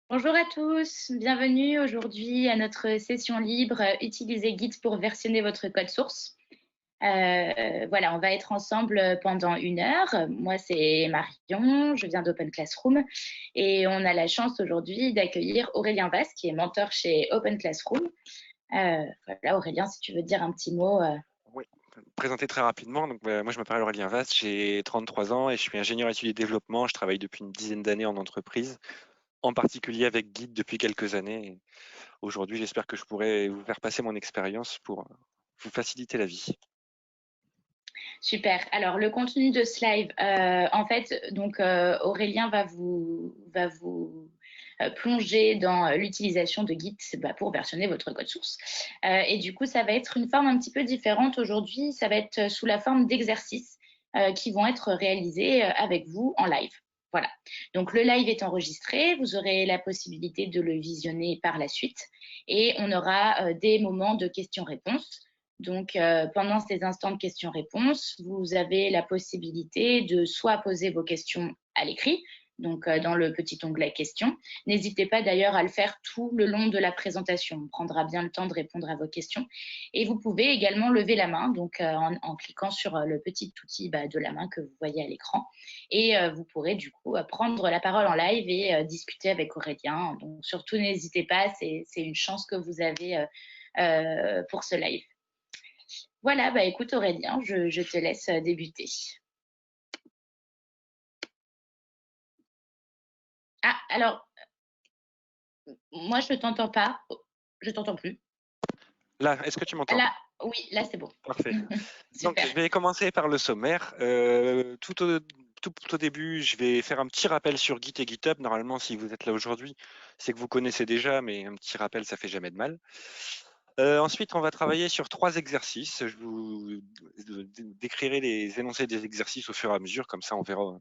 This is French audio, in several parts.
Bonjour à tous, bienvenue aujourd'hui à notre session libre Utilisez Git pour versionner votre code source. Voilà, on va être ensemble pendant 1 heure. Moi, c'est Marion, je viens d'Open Classroom et on a la chance aujourd'hui d'accueillir Aurélien Vasse qui est mentor chez Open Classroom. Voilà, Aurélien, si tu veux dire un petit mot. Oui, présenter très rapidement. Donc, moi, je m'appelle Aurélien Vasse, j'ai 33 ans et je suis ingénieur études et développement. Je travaille depuis une dizaine d'années en entreprise, en particulier avec Git depuis quelques années. Et aujourd'hui, j'espère que je pourrai vous faire passer mon expérience pour vous faciliter la vie. Super. Alors, le contenu de ce live, en fait, donc Aurélien va vous plonger dans l'utilisation de Git pour versionner votre code source. Et du coup, ça va être une forme un petit peu différente aujourd'hui. Ça va être sous la forme d'exercices qui vont être réalisés avec vous en live. Voilà. Donc, le live est enregistré. Vous aurez la possibilité de le visionner par la suite. Et on aura des moments de questions-réponses. Donc, pendant ces instants de questions-réponses, vous avez la possibilité de soit poser vos questions à l'écrit, donc dans le petit onglet questions. N'hésitez pas d'ailleurs à le faire tout le long de la présentation. On prendra bien le temps de répondre à vos questions. Et vous pouvez également lever la main, donc en cliquant sur le petit outil de la main que vous voyez à l'écran. Et vous pourrez du coup prendre la parole en live et discuter avec Aurélien. Donc surtout, n'hésitez pas, c'est une chance que vous avez pour ce live. Voilà, bah écoute Aurélien, je te laisse débuter. Ah, alors, moi je ne t'entends pas. Je t'entends plus. Là, est-ce que tu m'entends? Là, oui, là c'est bon. Parfait. Donc, Super. je vais commencer par le sommaire. Tout au début, je vais faire un petit rappel sur Git et GitHub. Normalement, si vous êtes là aujourd'hui, c'est que vous connaissez déjà, mais un petit rappel, ça fait jamais de mal. Ensuite, on va travailler sur 3 exercices. Je vous décrirai les énoncés des exercices au fur et à mesure, comme ça on verra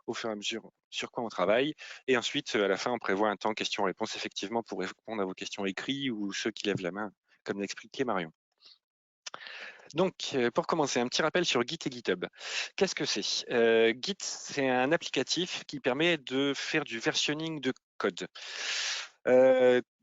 au fur et à mesure sur quoi on travaille. Et ensuite, à la fin, on prévoit un temps questions-réponses, effectivement, pour répondre à vos questions écrites ou ceux qui lèvent la main, comme l'a expliqué Marion. Donc, pour commencer, un petit rappel sur Git et GitHub. Qu'est-ce que c'est? Git, c'est un applicatif qui permet de faire du versionning de code.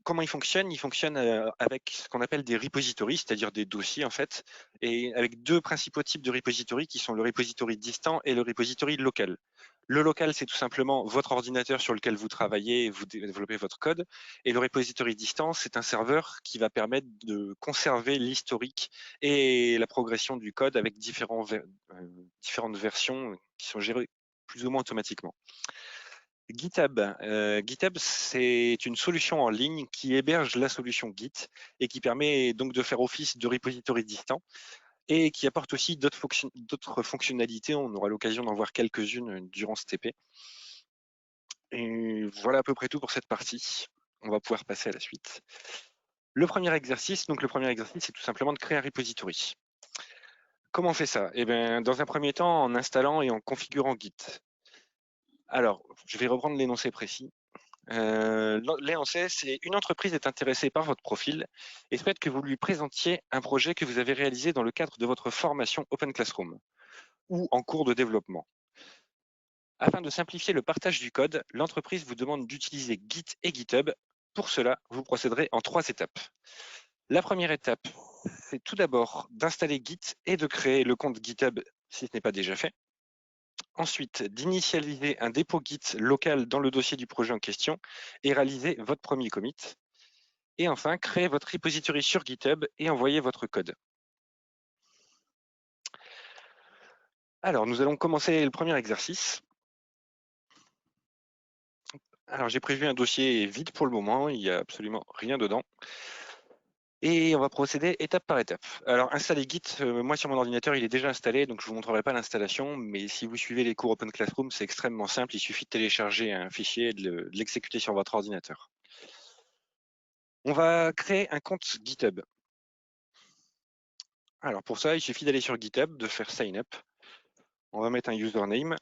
Comment il fonctionne? Il fonctionne avec ce qu'on appelle des repositories, c'est-à-dire des dossiers en fait, et avec 2 principaux types de repositories qui sont le repository distant et le repository local. Le local, c'est tout simplement votre ordinateur sur lequel vous travaillez et vous développez votre code. Et le repository distant, c'est un serveur qui va permettre de conserver l'historique et la progression du code avec différentes versions qui sont gérées plus ou moins automatiquement. GitHub, c'est une solution en ligne qui héberge la solution Git et qui permet donc de faire office de repository distant et qui apporte aussi d'autres fonctionnalités. On aura l'occasion d'en voir quelques-unes durant ce TP. Et voilà à peu près tout pour cette partie. On va pouvoir passer à la suite. Le premier exercice, c'est tout simplement de créer un repository. Comment on fait ça? Eh bien, dans un premier temps, en installant et en configurant Git. Alors, je vais reprendre l'énoncé précis. L'énoncé, c'est une entreprise est intéressée par votre profil et souhaite que vous lui présentiez un projet que vous avez réalisé dans le cadre de votre formation Open Classroom ou en cours de développement. Afin de simplifier le partage du code, l'entreprise vous demande d'utiliser Git et GitHub. Pour cela, vous procéderez en 3 étapes. La première étape, c'est tout d'abord d'installer Git et de créer le compte GitHub si ce n'est pas déjà fait. Ensuite, d'initialiser un dépôt Git local dans le dossier du projet en question et réaliser votre premier commit. Et enfin, créer votre repository sur GitHub et envoyer votre code. Alors, nous allons commencer le premier exercice. Alors, j'ai prévu un dossier vide pour le moment, il n'y a absolument rien dedans. Et on va procéder étape par étape. Alors, installer Git, moi sur mon ordinateur, il est déjà installé, donc je ne vous montrerai pas l'installation, mais si vous suivez les cours Open Classroom, c'est extrêmement simple, il suffit de télécharger un fichier et de l'exécuter sur votre ordinateur. On va créer un compte GitHub. Alors pour ça, il suffit d'aller sur GitHub, de faire sign up. On va mettre un username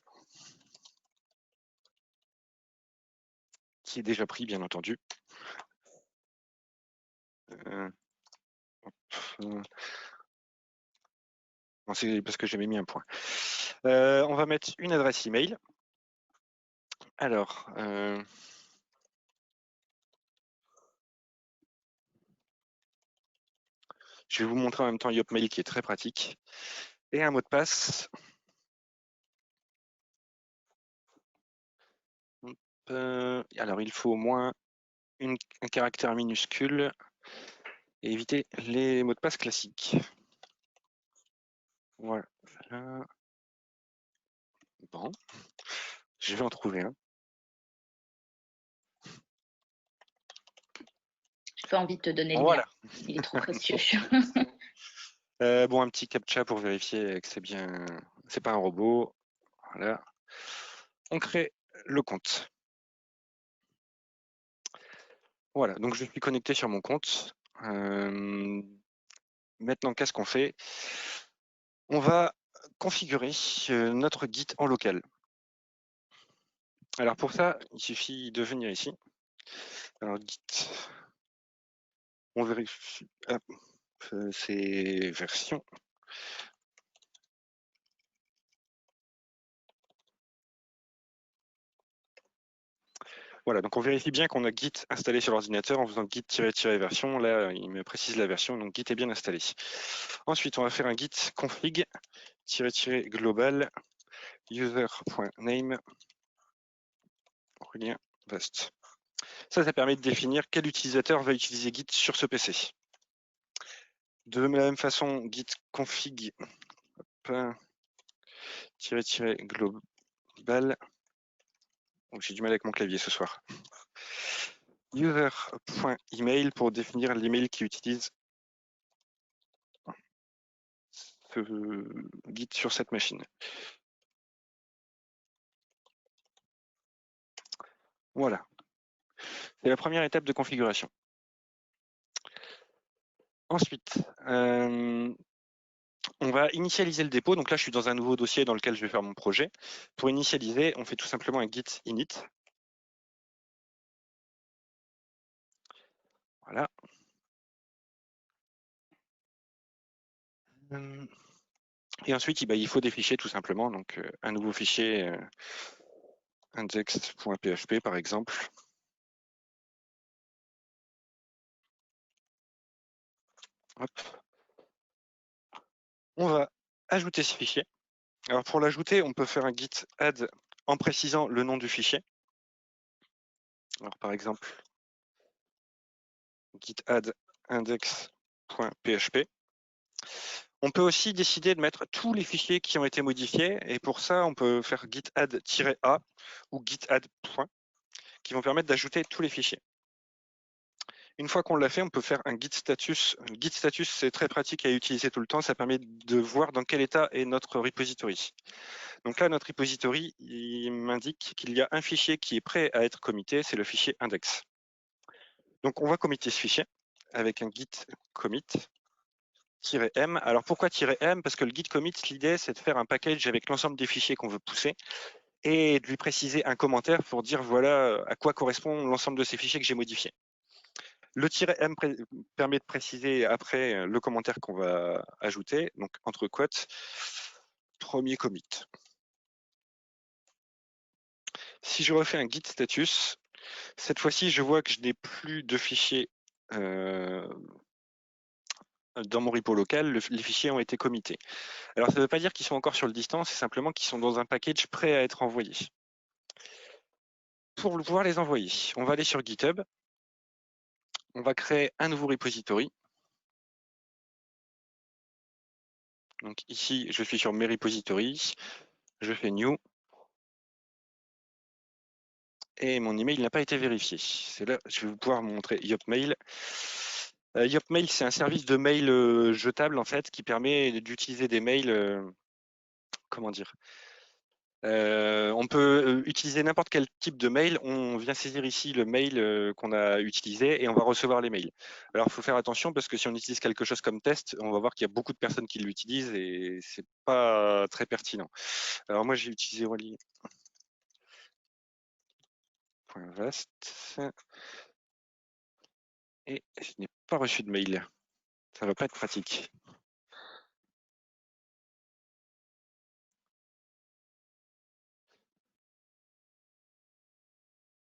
qui est déjà pris, bien entendu. Euh, c'est parce que j'avais mis un point. On va mettre une adresse email. Alors, Je vais vous montrer en même temps Yopmail qui est très pratique. Et un mot de passe. Alors, il faut au moins un caractère minuscule et éviter les mots de passe classiques. Voilà. Bon, je vais en trouver un. J'ai pas envie de te donner le Voilà. mien. Il est trop précieux. Bon, un petit captcha pour vérifier que c'est bien, c'est pas un robot. Voilà. On crée le compte. Voilà, donc je suis connecté sur mon compte. Maintenant, qu'est-ce qu'on fait? On va configurer notre Git en local. Alors pour ça, il suffit de venir ici. Alors Git, on vérifie, c'est version. Voilà, donc on vérifie bien qu'on a Git installé sur l'ordinateur en faisant git-version. Là, il me précise la version, donc Git est bien installé. Ensuite, on va faire un git config-global user.name Aurélien Vast. Ça permet de définir quel utilisateur va utiliser Git sur ce PC. De la même façon, git config global. Oh, j'ai du mal avec mon clavier ce soir. User.email pour définir l'email qui utilise ce Git sur cette machine. Voilà. C'est la première étape de configuration. Ensuite, on va initialiser le dépôt. Donc là, je suis dans un nouveau dossier dans lequel je vais faire mon projet. Pour initialiser, on fait tout simplement un git init. Voilà. Et ensuite, il faut des fichiers tout simplement. Donc un nouveau fichier index.php par exemple. Hop. On va ajouter ce fichier. Alors pour l'ajouter, on peut faire un git add en précisant le nom du fichier. Alors par exemple, git add index.php. On peut aussi décider de mettre tous les fichiers qui ont été modifiés et pour ça, on peut faire git add-a ou git add. Qui vont permettre d'ajouter tous les fichiers. Une fois qu'on l'a fait, on peut faire un git status. Un git status, c'est très pratique à utiliser tout le temps. Ça permet de voir dans quel état est notre repository. Donc là, notre repository, il m'indique qu'il y a un fichier qui est prêt à être commité, c'est le fichier index. Donc on va committer ce fichier avec un git commit -m. Alors pourquoi -m? Parce que le git commit, l'idée, c'est de faire un package avec l'ensemble des fichiers qu'on veut pousser et de lui préciser un commentaire pour dire voilà à quoi correspond l'ensemble de ces fichiers que j'ai modifiés. Le -m permet de préciser après le commentaire qu'on va ajouter, donc entre quotes, premier commit. Si je refais un git status, cette fois-ci, je vois que je n'ai plus de fichiers dans mon repo local, les fichiers ont été committés. Alors, ça ne veut pas dire qu'ils sont encore sur le distance, c'est simplement qu'ils sont dans un package prêt à être envoyé. Pour pouvoir les envoyer, on va aller sur GitHub, on va créer un nouveau repository. Donc ici, je suis sur mes repositories, je fais new, et mon email n'a pas été vérifié. C'est là, je vais pouvoir vous montrer Yopmail. Yopmail, c'est un service de mail jetable en fait qui permet d'utiliser des mails. Comment dire? On peut utiliser n'importe quel type de mail. On vient saisir ici le mail qu'on a utilisé et on va recevoir les mails. Alors, il faut faire attention parce que si on utilise quelque chose comme test, on va voir qu'il y a beaucoup de personnes qui l'utilisent et c'est pas très pertinent. Alors moi, j'ai utilisé Wally.vast et je n'ai pas reçu de mail. Ça va pas être pratique.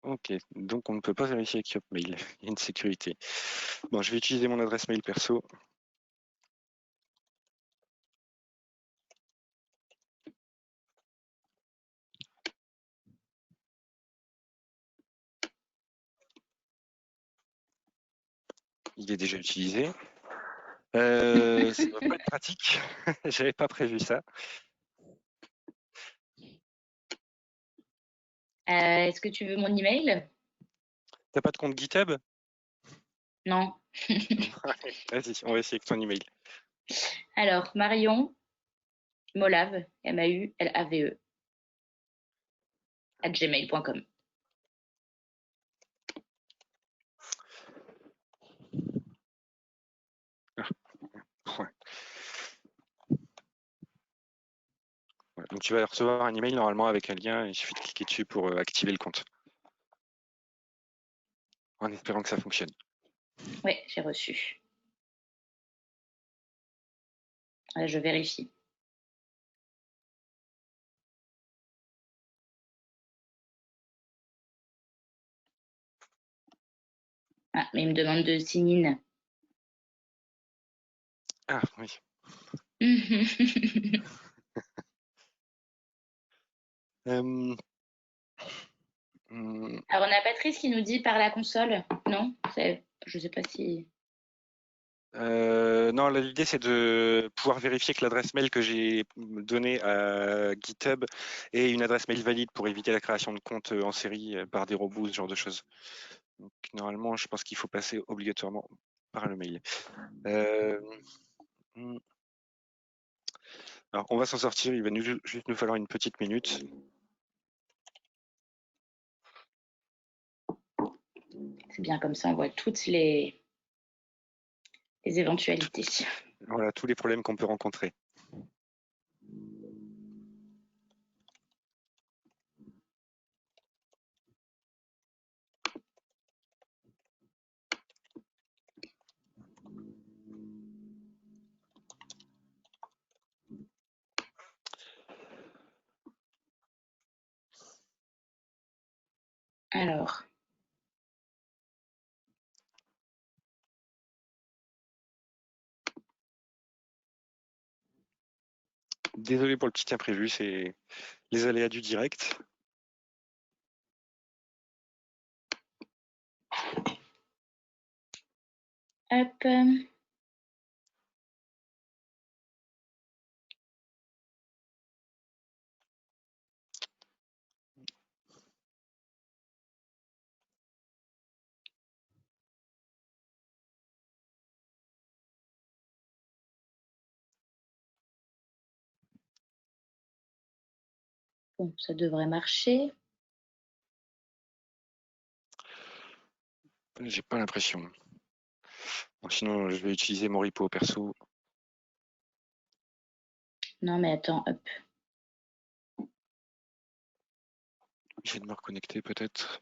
Ok, donc on ne peut pas vérifier avec Yopmail. Il y a une sécurité. Bon, je vais utiliser mon adresse mail perso. il est déjà utilisé. Ça va pas être pratique. J'avais pas prévu ça. Est-ce que tu veux mon email? T'as pas de compte GitHub? Non. Vas-y, on va essayer avec ton email. Alors, Marion Maulave, Maulave, @gmail.com. Ouais. Ouais, donc tu vas recevoir un email normalement avec un lien, il suffit de cliquer dessus pour activer le compte. En espérant que ça fonctionne. Oui, j'ai reçu. Je vérifie. Ah, mais il me demande de sign in. Ah oui. Hmm. Alors, on a Patrice qui nous dit par la console. Non, je ne sais pas si. Non, l'idée c'est de pouvoir vérifier que l'adresse mail que j'ai donnée à GitHub est une adresse mail valide pour éviter la création de comptes en série par des robots, ce genre de choses. Donc normalement, je pense qu'il faut passer obligatoirement par le mail. Alors, on va s'en sortir, il va juste nous falloir une petite minute. C'est bien comme ça, on voit toutes les éventualités. Voilà, tous les problèmes qu'on peut rencontrer. Alors. Désolé pour le petit imprévu, c'est les aléas du direct. Hop. Bon, ça devrait marcher. J'ai pas l'impression. Bon, sinon, je vais utiliser mon repo perso. Non, mais attends, hop. J'essaie de me reconnecter peut-être.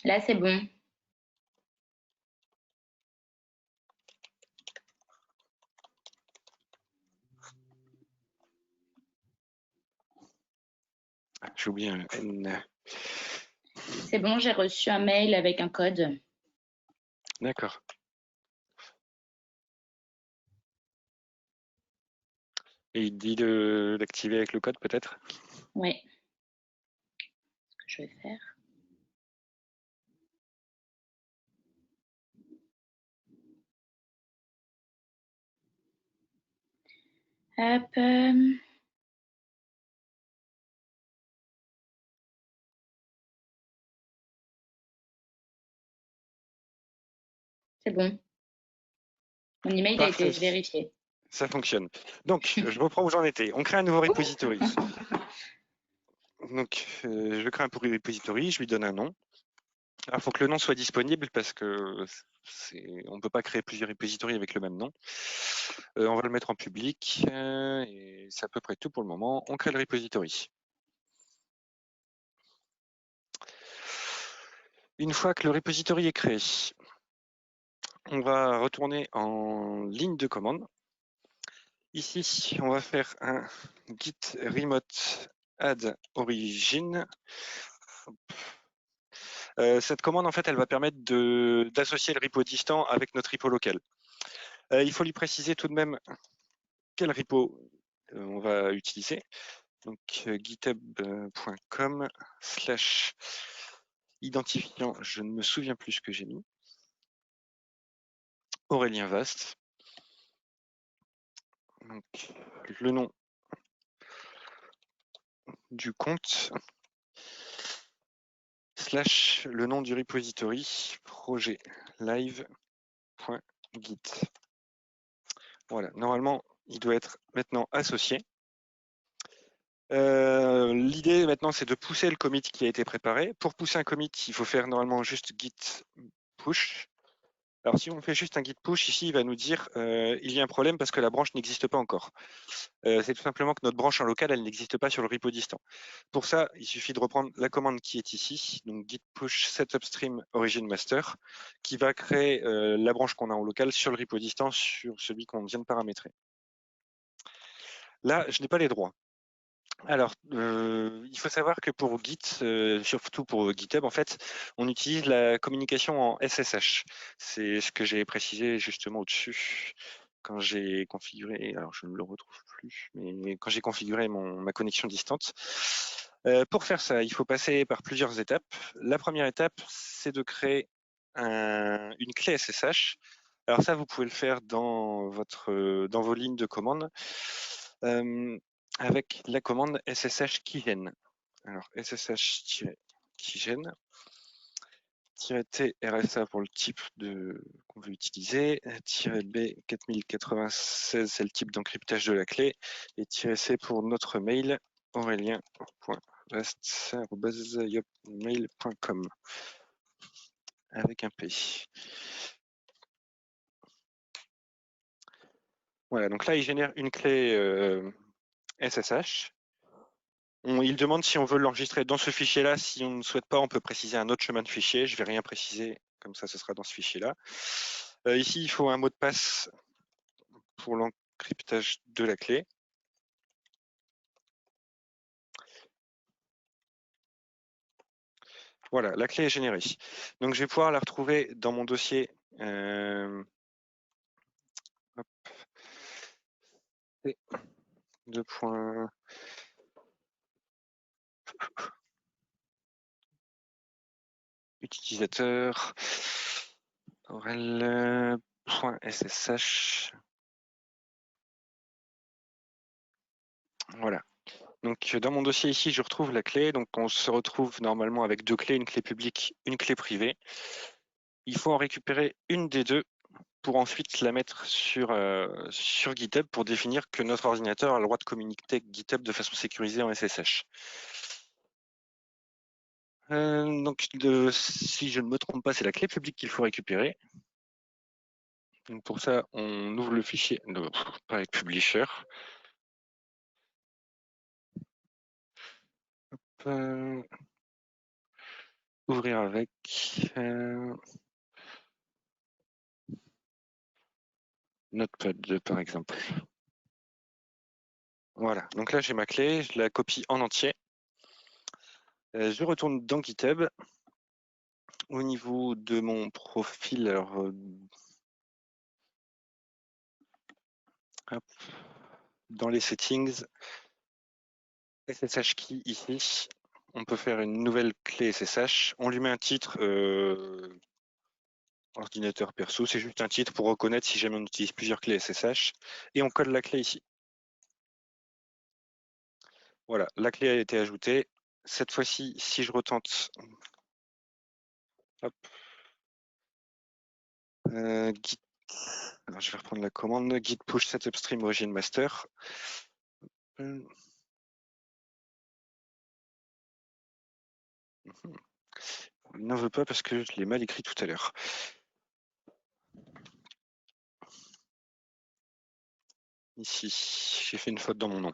Là, c'est bon. Ah, j'ai oublié un N. C'est bon, j'ai reçu un mail avec un code. D'accord. Et il dit d'activer avec le code peut-être? Oui. Ce que je vais faire. Hop. C'est bon. Mon email a été Parfait. vérifié. Ça fonctionne. Donc, je reprends où j'en étais. On crée un nouveau repository. Donc, je crée un repository, je lui donne un nom. Alors, il faut que le nom soit disponible parce que on ne peut pas créer plusieurs repositories avec le même nom. On va le mettre en public et c'est à peu près tout pour le moment. On crée le repository. Une fois que le repository est créé, on va retourner en ligne de commande. Ici, on va faire un git remote add origin. Cette commande, en fait, elle va permettre d'associer le repo distant avec notre repo local. Il faut lui préciser tout de même quel repo on va utiliser. Donc github.com/identifiant, je ne me souviens plus ce que j'ai mis. Aurélien Vast. Donc le nom du compte / le nom du repository projet live.git. Voilà, normalement, il doit être maintenant associé. L'idée maintenant, c'est de pousser le commit qui a été préparé. Pour pousser un commit, il faut faire normalement juste git push. Alors si on fait juste un git push, ici, il va nous dire il y a un problème parce que la branche n'existe pas encore. C'est tout simplement que notre branche en local, elle n'existe pas sur le repo distant. Pour ça, il suffit de reprendre la commande qui est ici, donc git push setupstream origin master, qui va créer la branche qu'on a en local sur le repo distant, sur celui qu'on vient de paramétrer. Là, je n'ai pas les droits. Alors, il faut savoir que pour Git, surtout pour GitHub, en fait, on utilise la communication en SSH. C'est ce que j'ai précisé justement au-dessus quand j'ai configuré, alors je ne le retrouve plus, mais quand j'ai configuré ma connexion distante. Pour faire ça, il faut passer par plusieurs étapes. La première étape, c'est de créer une clé SSH. Alors ça, vous pouvez le faire dans vos lignes de commande avec la commande ssh keygen. Alors ssh-keygen -t RSA pour le type qu'on veut utiliser, -b 4096 c'est le type d'encryptage de la clé, et -c pour notre mail aurélien.vast@yopmail.com avec un P. Voilà, donc là il génère une clé SSH. Il demande si on veut l'enregistrer dans ce fichier-là. Si on ne souhaite pas, on peut préciser un autre chemin de fichier. Je ne vais rien préciser, comme ça, ce sera dans ce fichier-là. Ici, il faut un mot de passe pour l'encryptage de la clé. Voilà, la clé est générée. Donc, je vais pouvoir la retrouver dans mon dossier. Deux points. Utilisateur. Aurel.ssh. Voilà. Donc, dans mon dossier ici, je retrouve la clé. Donc, on se retrouve normalement avec deux clés, une clé publique, une clé privée. Il faut en récupérer une des deux pour ensuite la mettre sur GitHub pour définir que notre ordinateur a le droit de communiquer avec GitHub de façon sécurisée en SSH. Donc, si je ne me trompe pas, c'est la clé publique qu'il faut récupérer. Donc pour ça, on ouvre le fichier, pas avec Publisher. Ouvrir avec Notepad, par exemple. Voilà, donc là j'ai ma clé, je la copie en entier. Je retourne dans GitHub. Au niveau de mon profil, alors, dans les settings, SSH key ici, on peut faire une nouvelle clé SSH. On lui met un titre ordinateur perso, c'est juste un titre pour reconnaître si jamais on utilise plusieurs clés SSH. Et on colle la clé ici. Voilà, la clé a été ajoutée. Cette fois-ci, si je retente, hop, git, alors je vais reprendre la commande, git push setupstream origin master. Il n'en veut pas parce que je l'ai mal écrit tout à l'heure. Ici, j'ai fait une faute dans mon nom.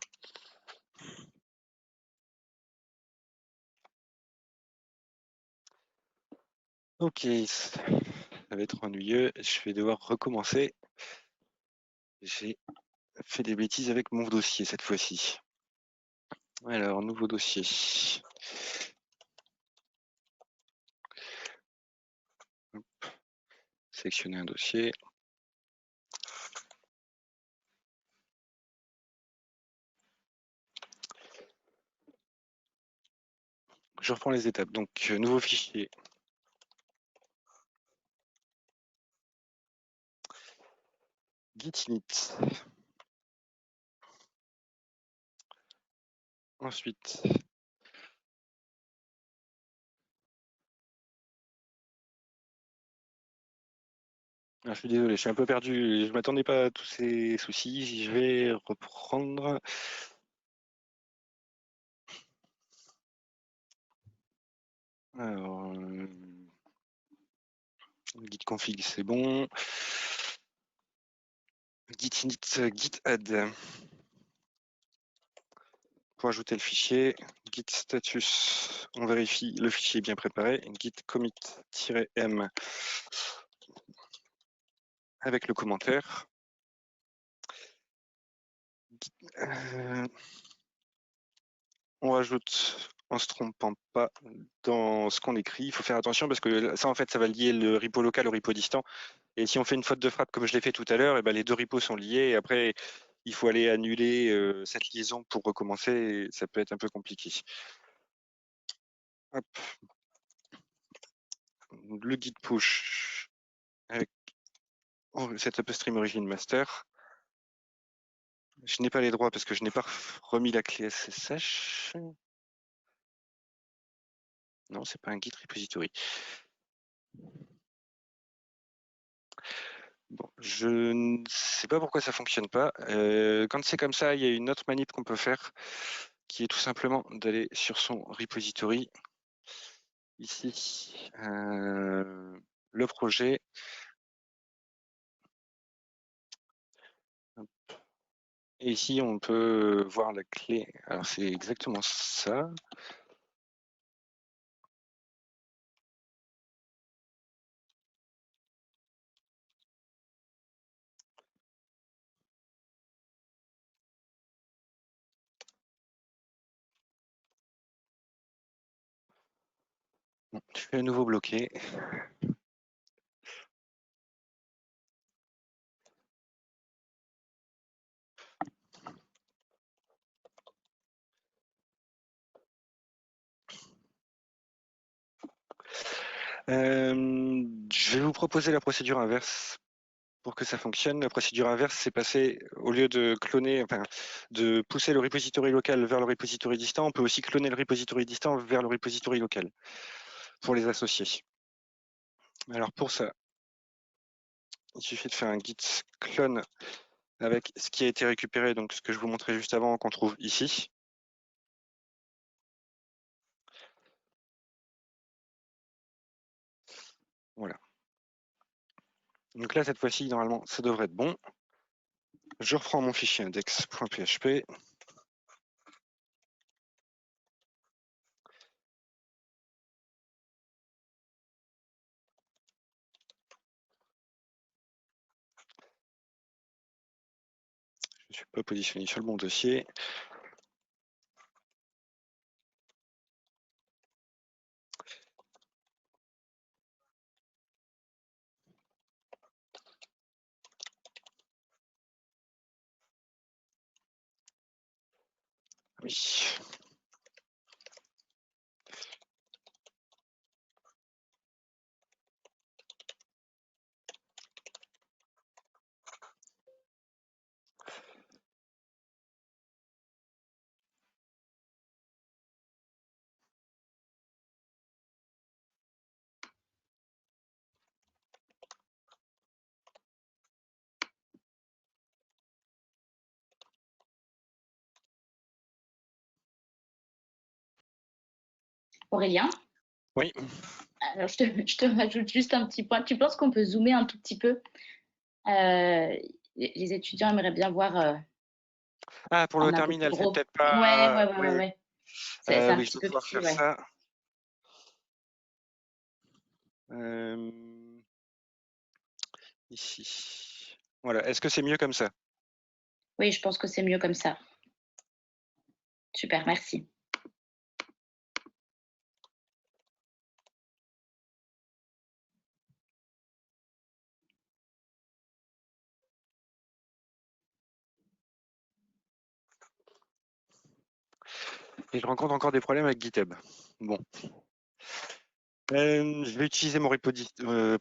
Ok, ça va être ennuyeux. Je vais devoir recommencer. J'ai fait des bêtises avec mon dossier cette fois-ci. Alors, nouveau dossier. Hop. Sélectionner un dossier. Je reprends les étapes. Donc, nouveau fichier. Git init. Ensuite, je suis désolé, je suis un peu perdu. Je m'attendais pas à tous ces soucis. Je vais reprendre. Alors, git config, c'est bon. Git init, git add. Pour ajouter le fichier, git status, on vérifie le fichier est bien préparé. Git commit-m avec le commentaire. On rajoute en se trompant pas dans ce qu'on écrit. Il faut faire attention parce que ça, en fait, ça va lier le repo local au repo distant. Et si on fait une faute de frappe comme je l'ai fait tout à l'heure, et ben les deux repos sont liés. Et après, il faut aller annuler cette liaison pour recommencer. Et ça peut être un peu compliqué. Hop. Le git push avec setup stream origin master. Je n'ai pas les droits parce que je n'ai pas remis la clé SSH. Non, c'est pas un git repository. Bon, je ne sais pas pourquoi ça fonctionne pas. Quand c'est comme ça, il y a une autre manip qu'on peut faire, qui est tout simplement d'aller sur son repository. Ici, le projet. Et ici, on peut voir la clé. Alors, c'est exactement ça. Bon, je vais à nouveau bloquer. Je vais vous proposer la procédure inverse pour que ça fonctionne. La procédure inverse, c'est passer, au lieu de cloner, enfin, de pousser le repository local vers le repository distant, on peut aussi cloner le repository distant vers le repository local pour les associer. Alors pour ça, il suffit de faire un git clone avec ce qui a été récupéré, donc ce que je vous montrais juste avant, qu'on trouve ici. Voilà. Donc là, cette fois-ci, normalement, ça devrait être bon. Je reprends mon fichier index.php. Je ne suis pas positionné sur le bon dossier. Oui. Aurélien, Oui. alors je te rajoute juste un petit point. Tu penses qu'on peut zoomer un tout petit peu? Les étudiants aimeraient bien voir Ah, pour le en un peu plus terminal, c'est gros. peut-être Ouais, pas. ouais, ouais, Oui, ouais, ouais. C'est un oui, je petit dois peu pouvoir petit, faire ouais. ça. Ici. Voilà. Est-ce que c'est mieux comme ça? Oui, je pense que c'est mieux comme ça. Super, merci. Et je rencontre encore des problèmes avec GitHub. Bon. Je vais utiliser mon repo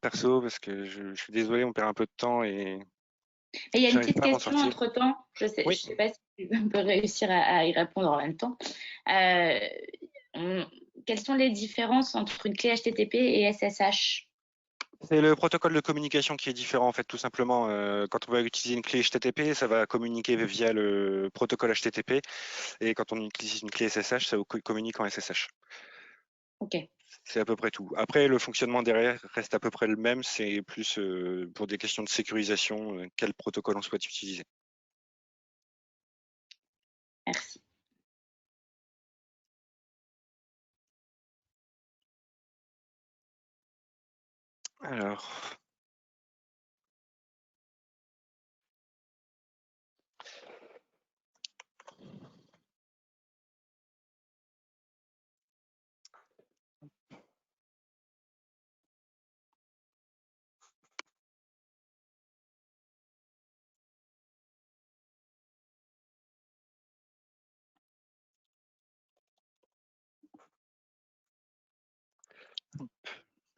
perso parce que je suis désolé, on perd un peu de temps et Et il y a une j'arrive petite pas à m'en question sortir. entre-temps. Je Oui, sais pas si tu peux réussir à y répondre en même temps. Euh, Quelles sont les différences entre une clé HTTP et SSH? c'est le protocole de communication qui est différent en fait, tout simplement. Quand on va utiliser une clé HTTP, ça va communiquer via le protocole HTTP, et quand on utilise une clé SSH, ça communique en SSH. Ok, C'est à peu près tout. Après, le fonctionnement derrière reste à peu près le même. C'est plus pour des questions de sécurisation, quel protocole on souhaite utiliser. merci. Alors,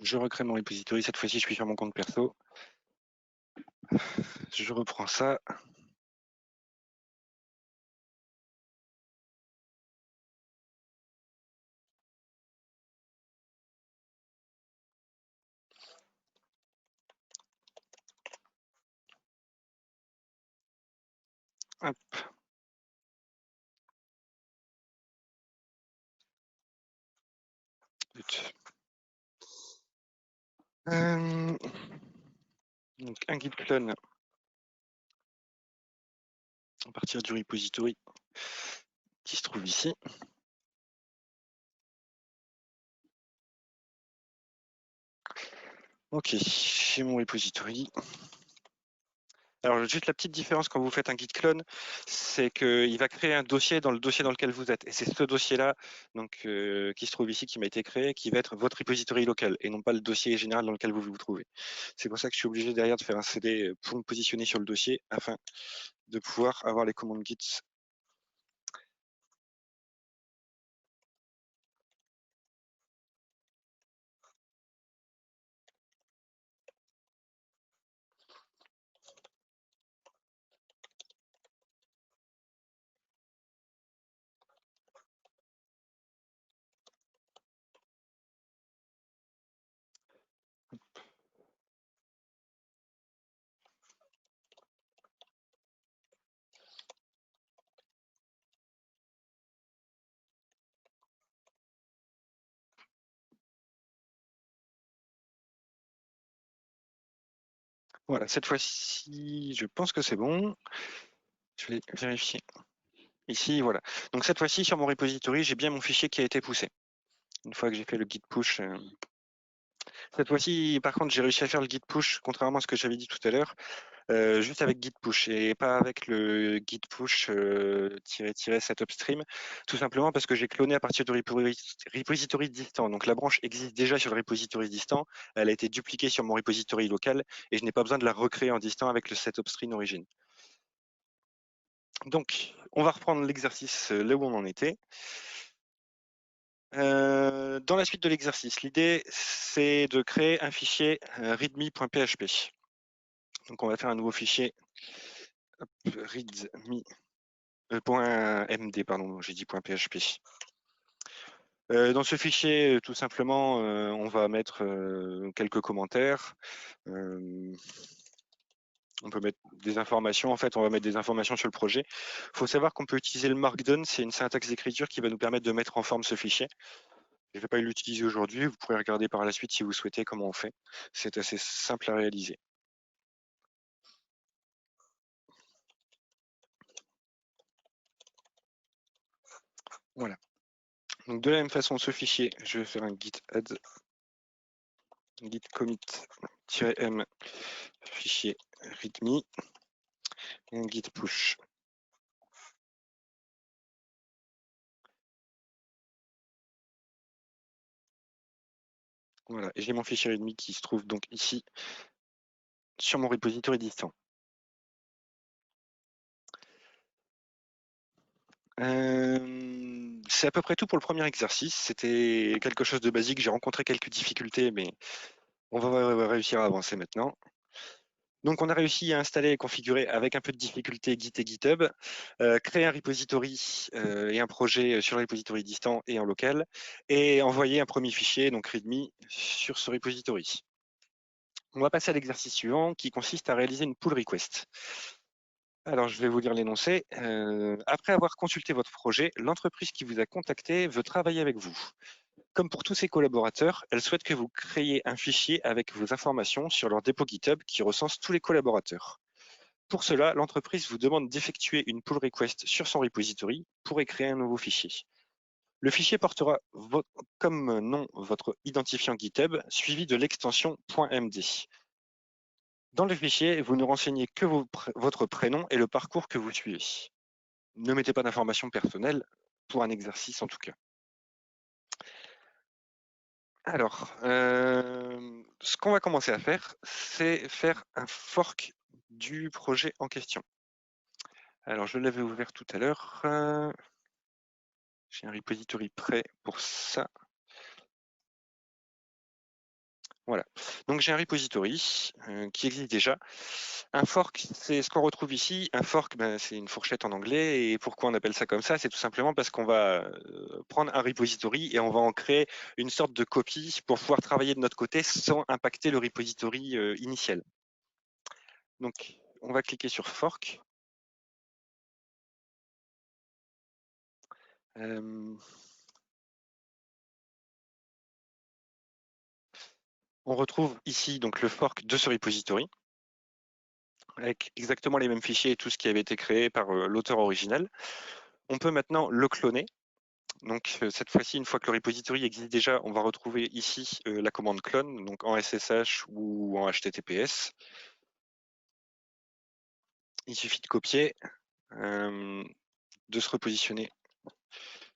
je recrée mon repository. Cette fois-ci, je suis sur mon compte perso. Je reprends ça. Hop. Donc un git clone à partir du repository qui se trouve ici. Ok, j'ai mon repository. Alors, juste la petite différence quand vous faites un git clone, c'est qu'il va créer un dossier dans le dossier dans lequel vous êtes. Et c'est ce dossier-là donc, qui se trouve ici, qui m'a été créé, qui va être votre repository local et non pas le dossier général dans lequel vous vous trouvez. C'est pour ça que je suis obligé derrière de faire un CD pour me positionner sur le dossier afin de pouvoir avoir les commandes git. Voilà, cette fois-ci, je pense que c'est bon. Je vais vérifier. Ici, voilà. Donc cette fois-ci, sur mon repository, j'ai bien mon fichier qui a été poussé. Une fois que j'ai fait le git push. Cette fois-ci, par contre, j'ai réussi à faire le git push, contrairement à ce que j'avais dit tout à l'heure, juste avec git push et pas avec le git push --set upstream, tout simplement parce que j'ai cloné à partir du repository distant. Donc la branche existe déjà sur le repository distant, elle a été dupliquée sur mon repository local et je n'ai pas besoin de la recréer en distant avec le set upstream origine. Donc, on va reprendre l'exercice là où on en était. Dans la suite de l'exercice, l'idée, c'est de créer un fichier readme.php. Donc, on va faire un nouveau fichier readme.md, pardon, j'ai dit .php. Dans ce fichier, tout simplement, on va mettre quelques commentaires. On peut mettre des informations. En fait, on va mettre des informations sur le projet. Il faut savoir qu'on peut utiliser le Markdown. C'est une syntaxe d'écriture qui va nous permettre de mettre en forme ce fichier. Je ne vais pas l'utiliser aujourd'hui. Vous pourrez regarder par la suite si vous souhaitez comment on fait. C'est assez simple à réaliser. Voilà. Donc de la même façon, ce fichier, je vais faire un git add, git commit-m fichier readme et un git push. Voilà, et j'ai mon fichier readme qui se trouve donc ici sur mon repository distant. c'est à peu près tout pour le premier exercice. C'était quelque chose de basique. J'ai rencontré quelques difficultés, mais on va réussir à avancer maintenant. Donc, on a réussi à installer et configurer avec un peu de difficulté Git et GitHub, créer un repository et un projet sur le repository distant et en local, et envoyer un premier fichier, donc README, sur ce repository. On va passer à l'exercice suivant qui consiste à réaliser une pull request. Alors, je vais vous lire l'énoncé. Après avoir consulté votre projet, l'entreprise qui vous a contacté veut travailler avec vous. Comme pour tous ses collaborateurs, elle souhaite que vous créiez un fichier avec vos informations sur leur dépôt GitHub qui recense tous les collaborateurs. Pour cela, l'entreprise vous demande d'effectuer une pull request sur son repository pour y créer un nouveau fichier. Le fichier portera comme nom votre identifiant GitHub suivi de l'extension .md. Dans le fichier, vous ne renseignez que votre prénom et le parcours que vous suivez. Ne mettez pas d'informations personnelles pour un exercice en tout cas. Alors, ce qu'on va commencer à faire, c'est faire un fork du projet en question. Alors, je l'avais ouvert tout à l'heure. J'ai un repository prêt pour ça. Voilà. Donc, j'ai un repository qui existe déjà. Un fork, c'est ce qu'on retrouve ici. Un fork, c'est une fourchette en anglais. Et pourquoi on appelle ça comme ça? C'est tout simplement parce qu'on va prendre un repository et on va en créer une sorte de copie pour pouvoir travailler de notre côté sans impacter le repository initial. Donc, on va cliquer sur fork. On retrouve ici donc le fork de ce repository avec exactement les mêmes fichiers et tout ce qui avait été créé par l'auteur original. On peut maintenant le cloner. Donc cette fois-ci, une fois que le repository existe déjà, on va retrouver ici la commande clone, donc en SSH ou en HTTPS. Il suffit de copier, de se repositionner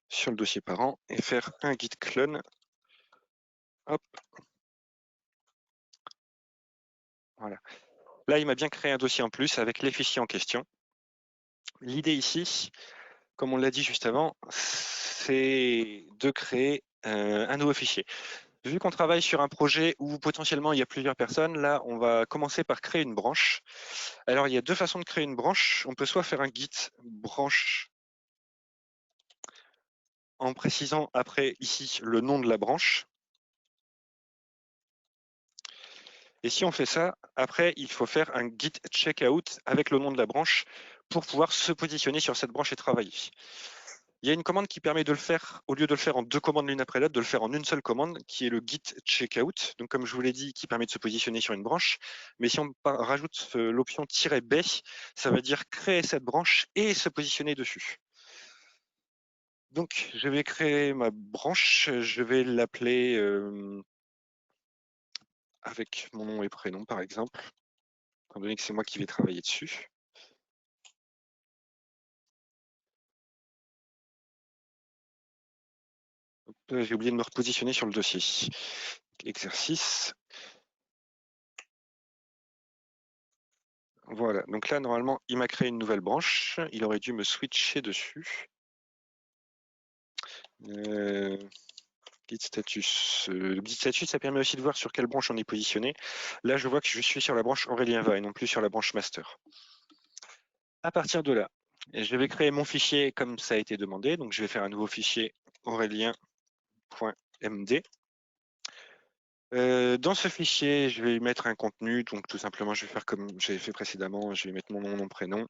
sur le dossier parent et faire un git clone. Hop. Voilà. Là, il m'a bien créé un dossier en plus avec les fichiers en question. L'idée ici, comme on l'a dit juste avant, c'est de créer un nouveau fichier. Vu qu'on travaille sur un projet où potentiellement il y a plusieurs personnes, là, on va commencer par créer une branche. Alors, il y a deux façons de créer une branche. On peut soit faire un git branche en précisant après ici le nom de la branche. Et si on fait ça, après, il faut faire un git checkout avec le nom de la branche pour pouvoir se positionner sur cette branche et travailler. Il y a une commande qui permet de le faire, au lieu de le faire en deux commandes l'une après l'autre, de le faire en une seule commande, qui est le git checkout. Donc, comme je vous l'ai dit, qui permet de se positionner sur une branche. Mais si on rajoute l'option -b, ça veut dire créer cette branche et se positionner dessus. Donc, je vais créer ma branche. Je vais l'appeler avec mon nom et prénom, par exemple, étant donné que c'est moi qui vais travailler dessus. J'ai oublié de me repositionner sur le dossier. Exercice. Voilà, donc là, normalement, il m'a créé une nouvelle branche. Il aurait dû me switcher dessus. Git status. Git status, ça permet aussi de voir sur quelle branche on est positionné. Là, je vois que je suis sur la branche Aurélien Va et non plus sur la branche master. À partir de là, je vais créer mon fichier comme ça a été demandé. Donc, je vais faire un nouveau fichier aurélien.md. Dans ce fichier, je vais y mettre un contenu. Donc, tout simplement, je vais faire comme j'avais fait précédemment. Je vais mettre mon nom, mon prénom.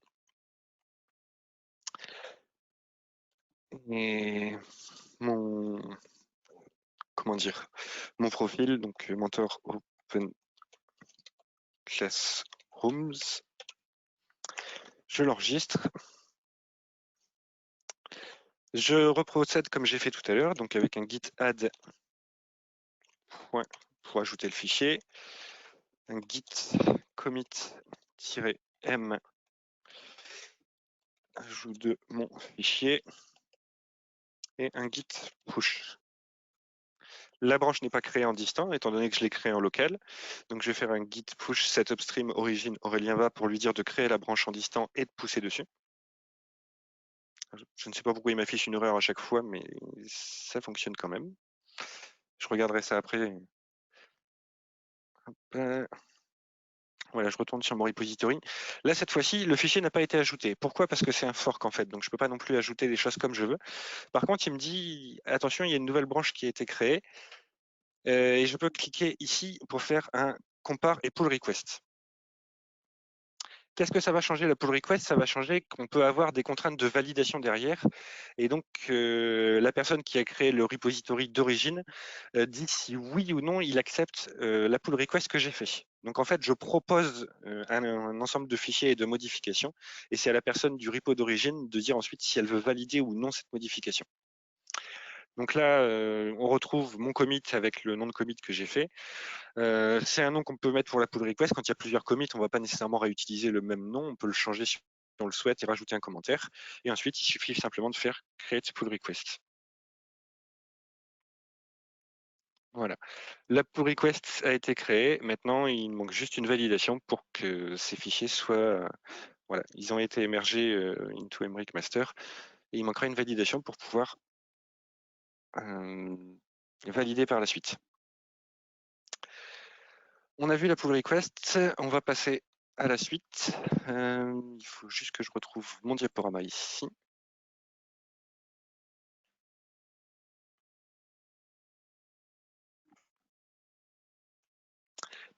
Et mon profil, donc Mentor Open Classrooms. Je l'enregistre. Je reprocède comme j'ai fait tout à l'heure, donc avec un git add pour ajouter le fichier, un git commit-m ajout de mon fichier et un git push. La branche n'est pas créée en distant, étant donné que je l'ai créée en local. Donc je vais faire un git push set upstream origin Aurélien Va pour lui dire de créer la branche en distant et de pousser dessus. Je ne sais pas pourquoi il m'affiche une erreur à chaque fois, mais ça fonctionne quand même. Je regarderai ça après. Voilà, je retourne sur mon repository. Là, cette fois-ci, le fichier n'a pas été ajouté. Pourquoi? Parce que c'est un fork en fait, donc je ne peux pas non plus ajouter des choses comme je veux. Par contre, il me dit, attention, il y a une nouvelle branche qui a été créée, et je peux cliquer ici pour faire un compare et pull request. Qu'est-ce que ça va changer la pull request? Ça va changer qu'on peut avoir des contraintes de validation derrière. Et donc, la personne qui a créé le repository d'origine dit si oui ou non il accepte la pull request que j'ai fait. Donc, en fait, je propose un ensemble de fichiers et de modifications. Et c'est à la personne du repo d'origine de dire ensuite si elle veut valider ou non cette modification. Donc là, on retrouve mon commit avec le nom de commit que j'ai fait. C'est un nom qu'on peut mettre pour la pull request. Quand il y a plusieurs commits, on ne va pas nécessairement réutiliser le même nom. On peut le changer si on le souhaite et rajouter un commentaire. Et ensuite, il suffit simplement de faire create pull request. Voilà. La pull request a été créée. Maintenant, il manque juste une validation pour que ces fichiers soient... Voilà, ils ont été émergés into Emric Master. Et il manquera une validation pour pouvoir valider par la suite. On a vu la pull request, on va passer à la suite. Il faut juste que je retrouve mon diaporama ici.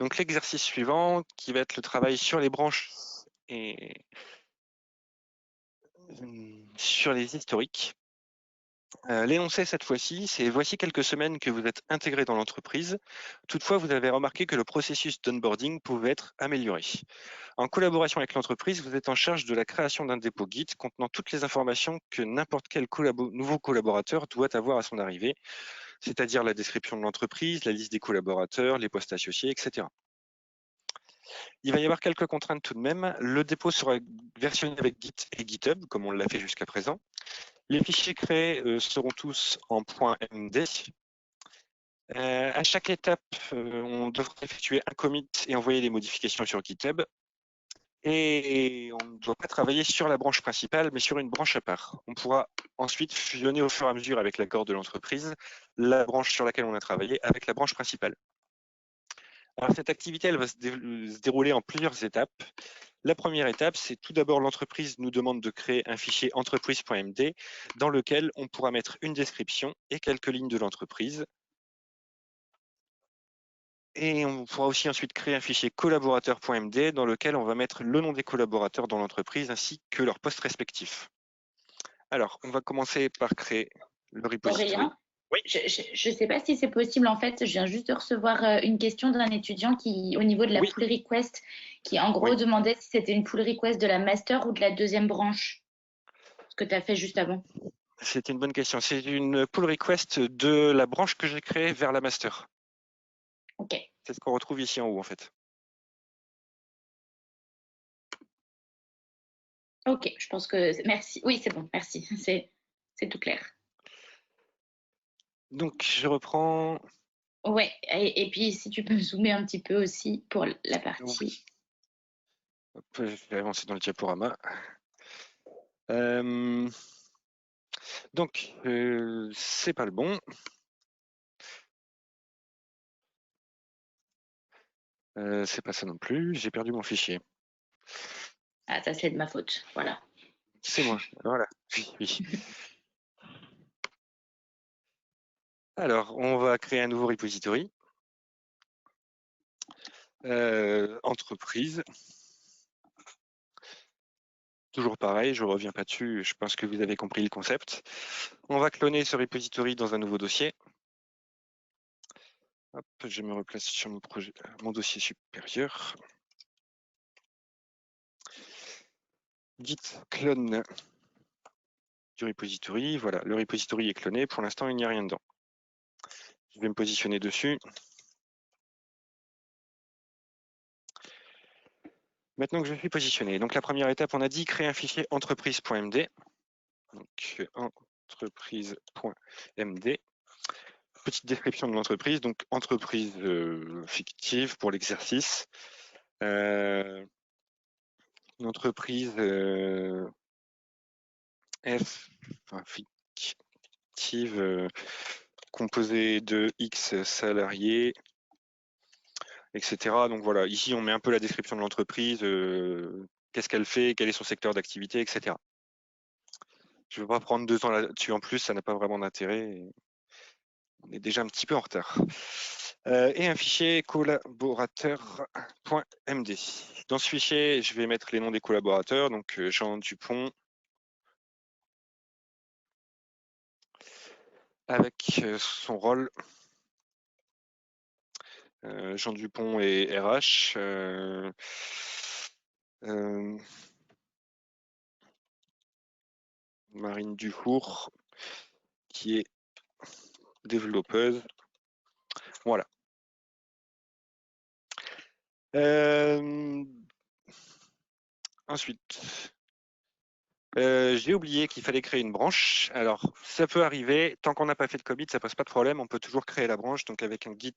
Donc l'exercice suivant, qui va être le travail sur les branches et sur les historiques. L'énoncé cette fois-ci, c'est voici quelques semaines que vous êtes intégré dans l'entreprise. Toutefois, vous avez remarqué que le processus d'onboarding pouvait être amélioré. En collaboration avec l'entreprise, vous êtes en charge de la création d'un dépôt Git contenant toutes les informations que n'importe quel nouveau collaborateur doit avoir à son arrivée, c'est-à-dire la description de l'entreprise, la liste des collaborateurs, les postes associés, etc. Il va y avoir quelques contraintes tout de même. Le dépôt sera versionné avec Git et GitHub, comme on l'a fait jusqu'à présent. Les fichiers créés seront tous en .md. À chaque étape, on devra effectuer un commit et envoyer des modifications sur GitHub. Et on ne doit pas travailler sur la branche principale, mais sur une branche à part. On pourra ensuite fusionner au fur et à mesure avec l'accord de l'entreprise la branche sur laquelle on a travaillé avec la branche principale. Alors, cette activité, elle va se dérouler en plusieurs étapes. La première étape, c'est tout d'abord l'entreprise nous demande de créer un fichier entreprise.md dans lequel on pourra mettre une description et quelques lignes de l'entreprise. Et on pourra aussi ensuite créer un fichier collaborateur.md dans lequel on va mettre le nom des collaborateurs dans l'entreprise ainsi que leurs postes respectifs. Alors, on va commencer par créer le repository. Aurélien, Oui. je ne sais pas si c'est possible. En fait, je viens juste de recevoir une question d'un étudiant qui, au niveau de la Oui. pull request, qui en gros demandait si c'était une pull request de la master ou de la deuxième branche, ce que tu as fait juste avant. C'est une bonne question. C'est une pull request de la branche que j'ai créée vers la master. Ok. C'est ce qu'on retrouve ici en haut, en fait. Ok, je pense que... Merci. Oui, c'est bon, merci. C'est tout clair. Donc, je reprends. Ouais, et puis si tu peux me zoomer un petit peu aussi pour la partie. Oui. Hop, je vais avancer dans le diaporama. Donc, c'est pas le bon. C'est pas ça non plus. J'ai perdu mon fichier. Ah, ça c'est de ma faute. Voilà. C'est moi. Voilà. Oui. Alors, on va créer un nouveau repository. Entreprise. Toujours pareil, je ne reviens pas dessus, je pense que vous avez compris le concept. On va cloner ce repository dans un nouveau dossier. Hop, je me replace sur mon dossier supérieur. Git clone du repository. Voilà, le repository est cloné. Pour l'instant, il n'y a rien dedans. Je vais me positionner dessus. Maintenant que je suis positionné, donc la première étape, on a dit créer un fichier entreprise.md. Donc entreprise.md. Petite description de l'entreprise, donc entreprise fictive pour l'exercice. Une entreprise F, enfin, fictive, composée de X salariés, etc. Donc voilà, ici on met un peu la description de l'entreprise, qu'est-ce qu'elle fait, quel est son secteur d'activité, etc. Je ne veux pas prendre 2 ans là-dessus en plus, ça n'a pas vraiment d'intérêt. On est déjà un petit peu en retard. Et un fichier collaborateur.md. Dans ce fichier, je vais mettre les noms des collaborateurs, donc Jean Dupont, avec son rôle. Jean Dupont et RH. Marine Dufour, qui est développeuse. Voilà. Ensuite, j'ai oublié qu'il fallait créer une branche. Alors, ça peut arriver. Tant qu'on n'a pas fait de commit, ça pose pas de problème. On peut toujours créer la branche. Donc, avec un git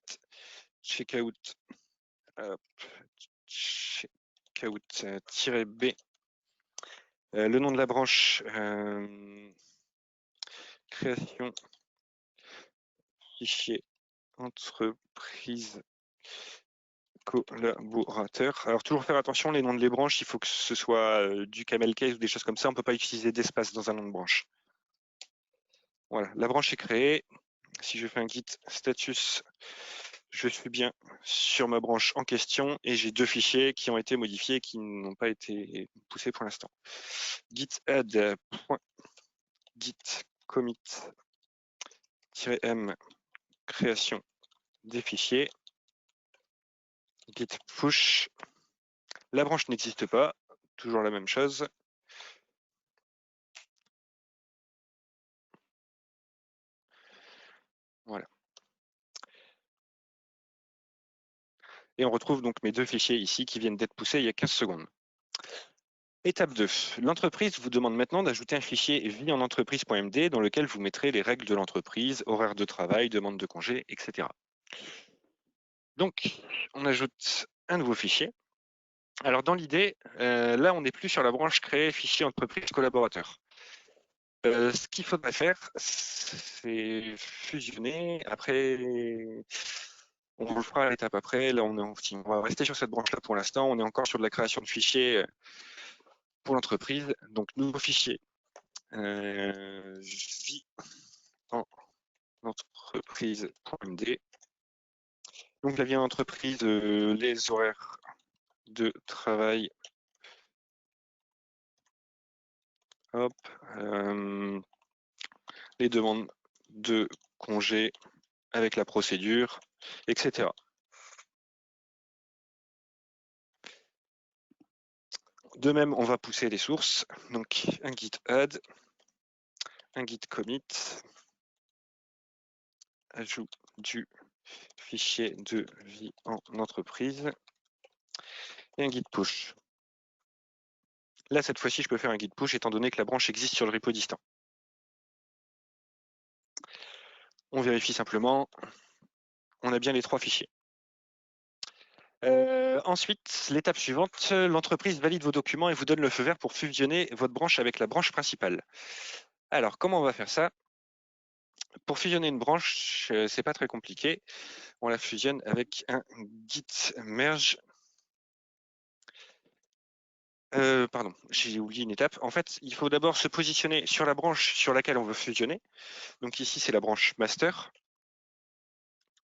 checkout, checkout-b, le nom de la branche, création fichier entreprise collaborateur. Alors toujours faire attention, les noms de les branches, il faut que ce soit du camel case ou des choses comme ça. On ne peut pas utiliser d'espace dans un nom de branche. Voilà, la branche est créée. Si je fais un git status, je suis bien sur ma branche en question et j'ai 2 fichiers qui ont été modifiés et qui n'ont pas été poussés pour l'instant. Git add git commit-m création des fichiers. Git push. La branche n'existe pas, toujours la même chose. Voilà. Et on retrouve donc mes 2 fichiers ici qui viennent d'être poussés il y a 15 secondes. Étape 2. L'entreprise vous demande maintenant d'ajouter un fichier vie en entreprise.md dans lequel vous mettrez les règles de l'entreprise, horaires de travail, demande de congé, etc. Donc, on ajoute un nouveau fichier. Alors, dans l'idée, là, on n'est plus sur la branche créer fichier entreprise collaborateur. Ce qu'il faudrait faire, c'est fusionner. Après, on le fera à l'étape après. Là, on va rester sur cette branche-là pour l'instant. On est encore sur de la création de fichiers pour l'entreprise. Donc, nouveau fichier. Vie en entreprise.md. Donc, la vie en entreprise, les horaires de travail. Hop. Les demandes de congé avec la procédure, etc. De même, on va pousser les sources. Donc, un git add, un git commit, ajout du fichier de vie en entreprise et un git push. Là, cette fois-ci, je peux faire un git push étant donné que la branche existe sur le repo distant. On vérifie simplement. On a bien les 3 fichiers. Ensuite, l'étape suivante, l'entreprise valide vos documents et vous donne le feu vert pour fusionner votre branche avec la branche principale. Alors, comment on va faire ça? Pour fusionner une branche, c'est pas très compliqué. On la fusionne avec un git merge. Pardon, j'ai oublié une étape. En fait, il faut d'abord se positionner sur la branche sur laquelle on veut fusionner. Donc ici, c'est la branche master.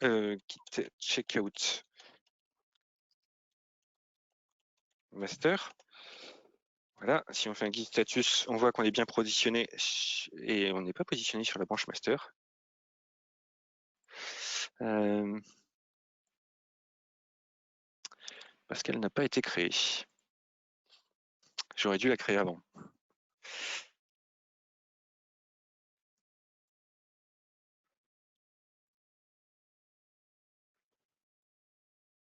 Git checkout master. Voilà, si on fait un git status, on voit qu'on est bien positionné et on n'est pas positionné sur la branche master. Parce qu'elle n'a pas été créée. J'aurais dû la créer avant.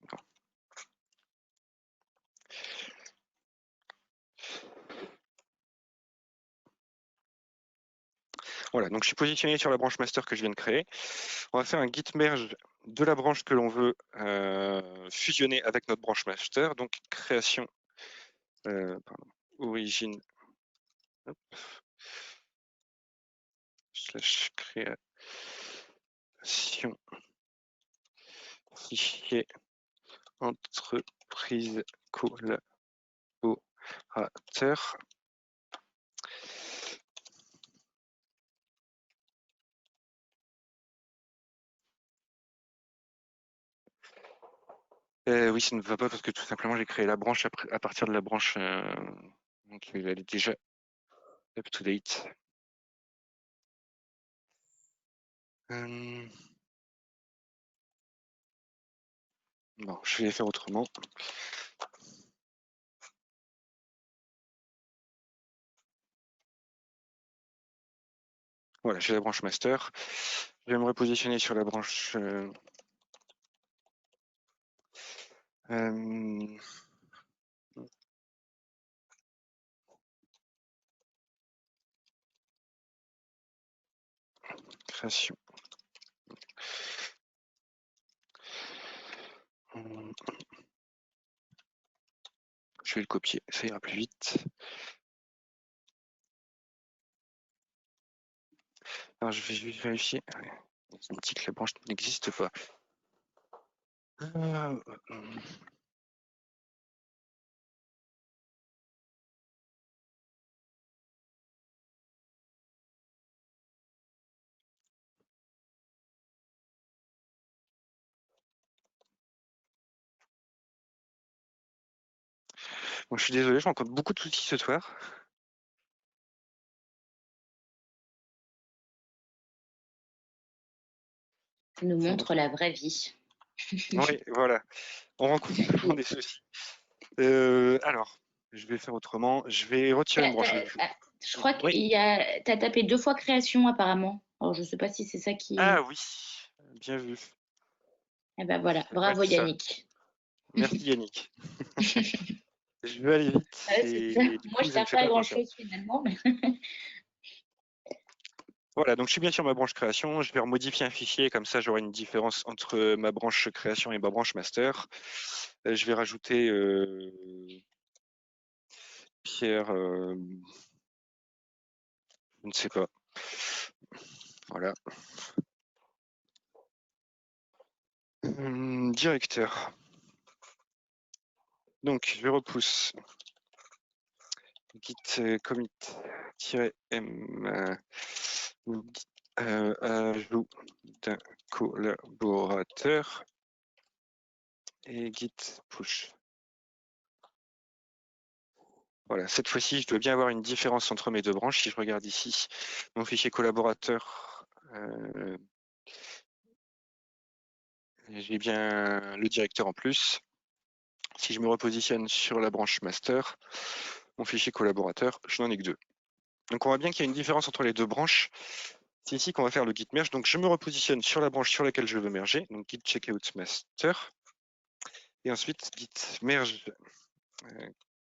Bon. Voilà, donc je suis positionné sur la branche master que je viens de créer. On va faire un git merge de la branche que l'on veut fusionner avec notre branche master. Donc création, origine, hop, slash création fichier entreprise collaborateur. Oui, ça ne va pas parce que tout simplement j'ai créé la branche à partir de la branche, donc elle est déjà up to date. Bon, je vais faire autrement. Voilà, j'ai la branche master. Je vais me repositionner sur la branche création. Je vais le copier, ça ira plus vite. Alors, je vais juste vérifier. Il me dit que la branche n'existe pas. Bon, je suis désolé, je rencontre beaucoup de soucis ce soir. Ça nous montre la vraie vie. Oui, voilà. On rencontre souvent des soucis. Alors, je vais faire autrement. Je vais retirer une branche. Je crois que Oui. tu as tapé 2 fois création apparemment. Alors, je ne sais pas si c'est ça qui... Ah oui, bien vu. Eh ben voilà, Ça doit bravo être ça. Yannick. Merci Yannick. Je vais aller vite. Ouais, Et ça. du Moi, coup, je ça ne tape fait pas pas attention. grand-chose finalement. Mais... Voilà, donc je suis bien sur ma branche création. Je vais remodifier un fichier, comme ça j'aurai une différence entre ma branche création et ma branche master. Je vais rajouter Pierre, je ne sais pas. Voilà. Directeur. Donc je vais repousse git commit-m ajout d'un collaborateur et git push. Voilà, cette fois-ci, je dois bien avoir une différence entre mes deux branches. Si je regarde ici, mon fichier collaborateur, j'ai bien le directeur en plus. Si je me repositionne sur la branche master, mon fichier collaborateur, je n'en ai que deux. Donc on voit bien qu'il y a une différence entre les deux branches. C'est ici qu'on va faire le git merge. Donc je me repositionne sur la branche sur laquelle je veux merger, donc git checkout master. Et ensuite git merge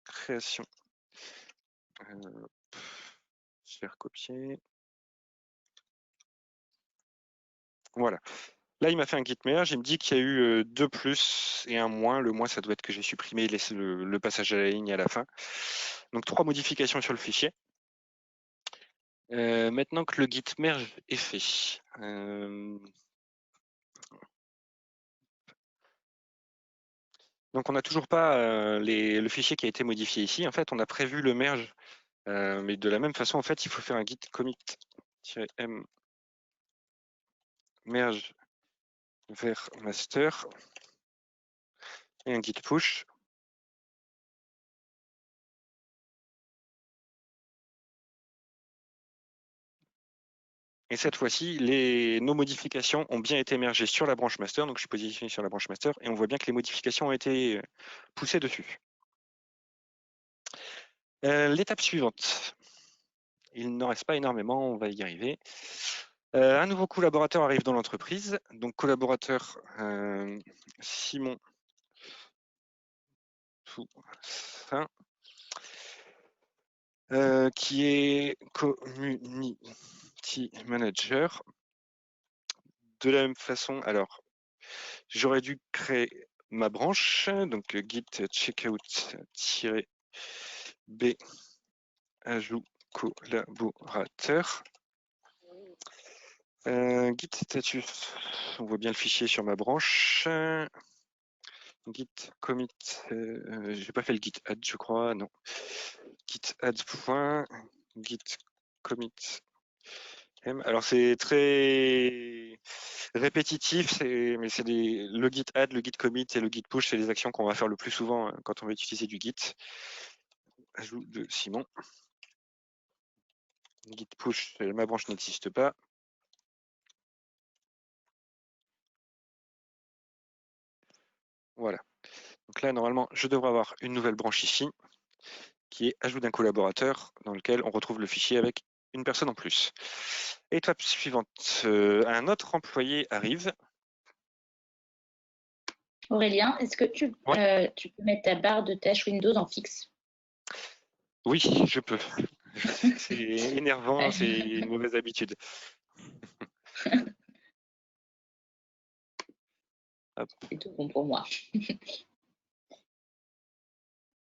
création. Je vais recopier. Voilà. Là, il m'a fait un git merge. Il me dit qu'il y a eu 2 plus et un moins. Le moins, ça doit être que j'ai supprimé le passage à la ligne à la fin. Donc 3 modifications sur le fichier. Maintenant que le git merge est fait, donc on n'a toujours pas le fichier qui a été modifié ici. En fait, on a prévu le merge, mais de la même façon, en fait, il faut faire un git commit-m merge vers master et un git push. Et cette fois-ci, nos modifications ont bien été mergées sur la branche master. Donc je suis positionné sur la branche master et on voit bien que les modifications ont été poussées dessus. L'étape suivante. Il n'en reste pas énormément, on va y arriver. Un nouveau collaborateur arrive dans l'entreprise. Donc collaborateur Simon Toussaint, qui est community manager. De la même façon, alors j'aurais dû créer ma branche, donc git checkout-b ajout collaborateur. Git status, on voit bien le fichier sur ma branche. Git commit, j'ai pas fait le git add, je crois, non. Git add point, git commit m. Alors c'est très répétitif, mais c'est le git add, le git commit et le git push, c'est les actions qu'on va faire le plus souvent quand on va utiliser du git. Ajout de Simon. Git push, ma branche n'existe pas. Voilà. Donc là, normalement, je devrais avoir une nouvelle branche ici, qui est ajout d'un collaborateur, dans lequel on retrouve le fichier avec une personne en plus. Étape suivante, un autre employé arrive. Aurélien, est-ce que tu peux mettre ta barre de tâches Windows en fixe? Oui, je peux. C'est énervant, c'est une mauvaise habitude. C'est tout bon pour moi.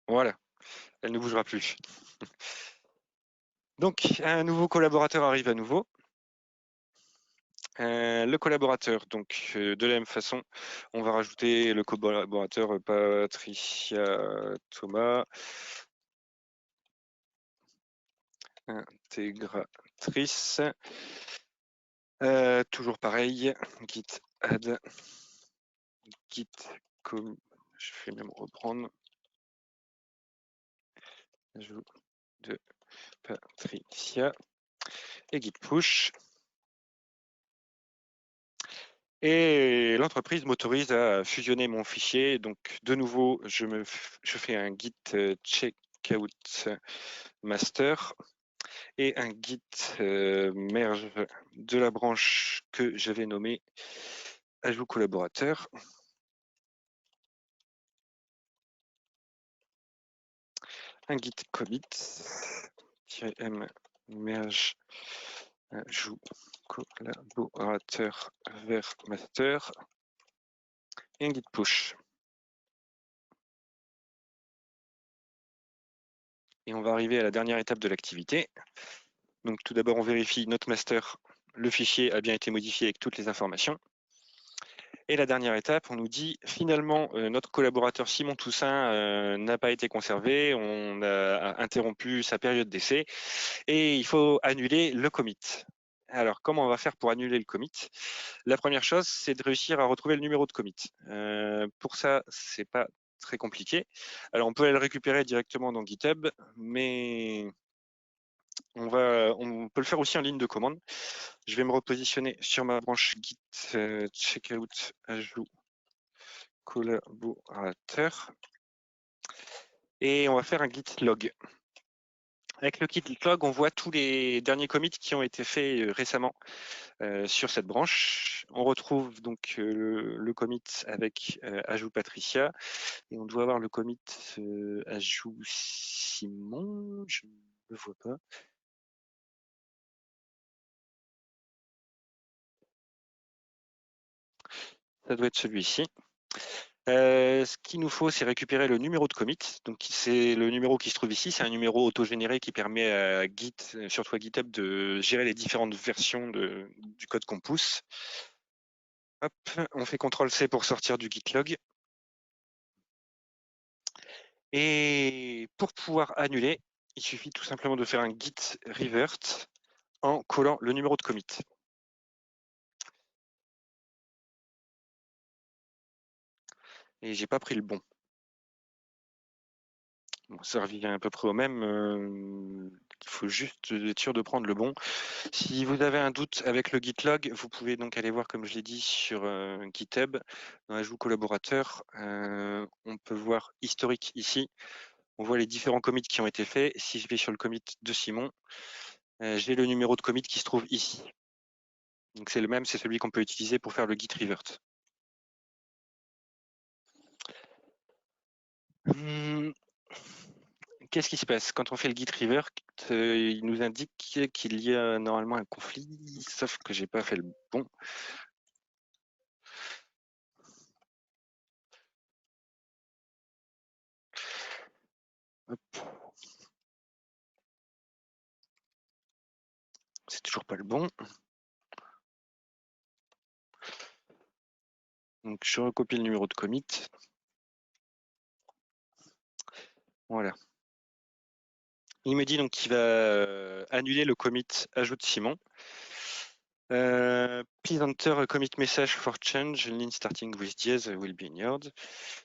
Voilà, elle ne bougera plus. Donc, un nouveau collaborateur arrive à nouveau. Le collaborateur, donc de la même façon, on va rajouter le collaborateur Patricia Thomas, intégratrice. Toujours pareil, git add, git com, je vais même reprendre. Ajout de Patricia et git push. Et l'entreprise m'autorise à fusionner mon fichier. Donc, de nouveau, je fais un git checkout master et un git merge de la branche que j'avais nommée ajout collaborateur. Un git commit -m merge ajout collaborateur vers master et un git push. Et on va arriver à la dernière étape de l'activité. Donc tout d'abord, on vérifie notre master, le fichier a bien été modifié avec toutes les informations. Et la dernière étape, on nous dit finalement notre collaborateur Simon Toussaint n'a pas été conservé, on a interrompu sa période d'essai et il faut annuler le commit. Alors comment on va faire pour annuler le commit? La première chose, c'est de réussir à retrouver le numéro de commit. Pour ça, c'est pas très compliqué. Alors on peut aller le récupérer directement dans GitHub, mais on peut le faire aussi en ligne de commande. Je vais me repositionner sur ma branche git checkout ajout collaborateur et on va faire un git log. Avec le git log, on voit tous les derniers commits qui ont été faits récemment sur cette branche. On retrouve donc le commit avec ajout Patricia et on doit avoir le commit ajout Simon. Je ne le vois pas. Ça doit être celui-ci. Ce qu'il nous faut, c'est récupérer le numéro de commit. Donc, c'est le numéro qui se trouve ici. C'est un numéro autogénéré qui permet à Git, surtout à GitHub, de gérer les différentes versions du code qu'on pousse. Hop, on fait CTRL-C pour sortir du git log. Et pour pouvoir annuler, il suffit tout simplement de faire un git revert en collant le numéro de commit. Et j'ai pas pris le bon. Bon, ça revient à peu près au même. Il faut juste être sûr de prendre le bon. Si vous avez un doute avec le gitlog, vous pouvez donc aller voir, comme je l'ai dit, sur GitHub, dans l'ajout collaborateur. On peut voir historique ici. On voit les différents commits qui ont été faits. Si je vais sur le commit de Simon, j'ai le numéro de commit qui se trouve ici. Donc c'est le même, c'est celui qu'on peut utiliser pour faire le git revert. Qu'est-ce qui se passe? Quand on fait le git revert, il nous indique qu'il y a normalement un conflit, sauf que j'ai pas fait le bon. C'est toujours pas le bon. Donc, je recopie le numéro de commit. Voilà. Il me dit donc qu'il va annuler le commit ajoute Simon. Please enter a commit message for change, line starting with dièse will be ignored.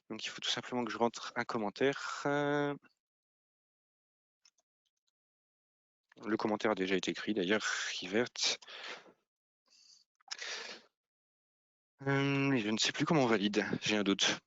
Donc il faut tout simplement que je rentre un commentaire. Le commentaire a déjà été écrit d'ailleurs, revert. Je ne sais plus comment on valide, j'ai un doute.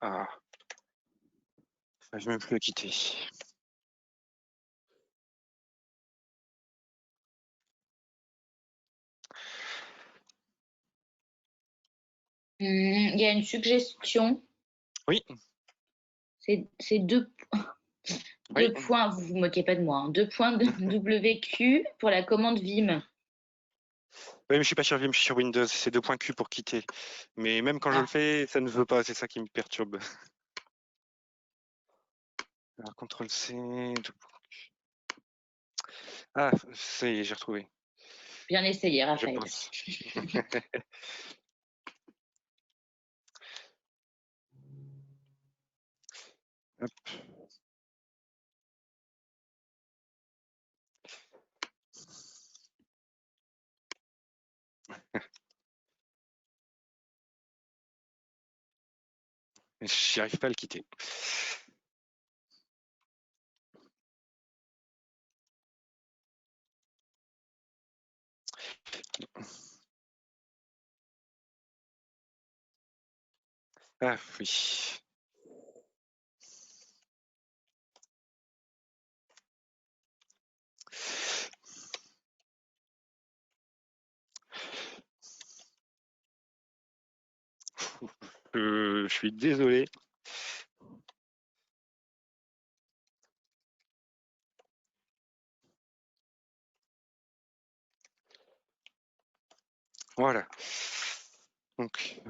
Ah, je ne vais même plus le quitter. Il y a une suggestion. Oui. C'est deux points, vous vous moquez pas de moi, 2 points de WQ pour la commande Vim. Oui, mais je suis pas sur Vim, je suis sur Windows. C'est 2 points Q pour quitter. Mais même quand je le fais, ça ne veut pas. C'est ça qui me perturbe. Alors, CTRL-C. Ah, ça y est, j'ai retrouvé. Bien essayé, Raphaël. Je pense. Hop. J'y arrive pas à le quitter. Ah oui. Je suis désolé. Voilà. Donc,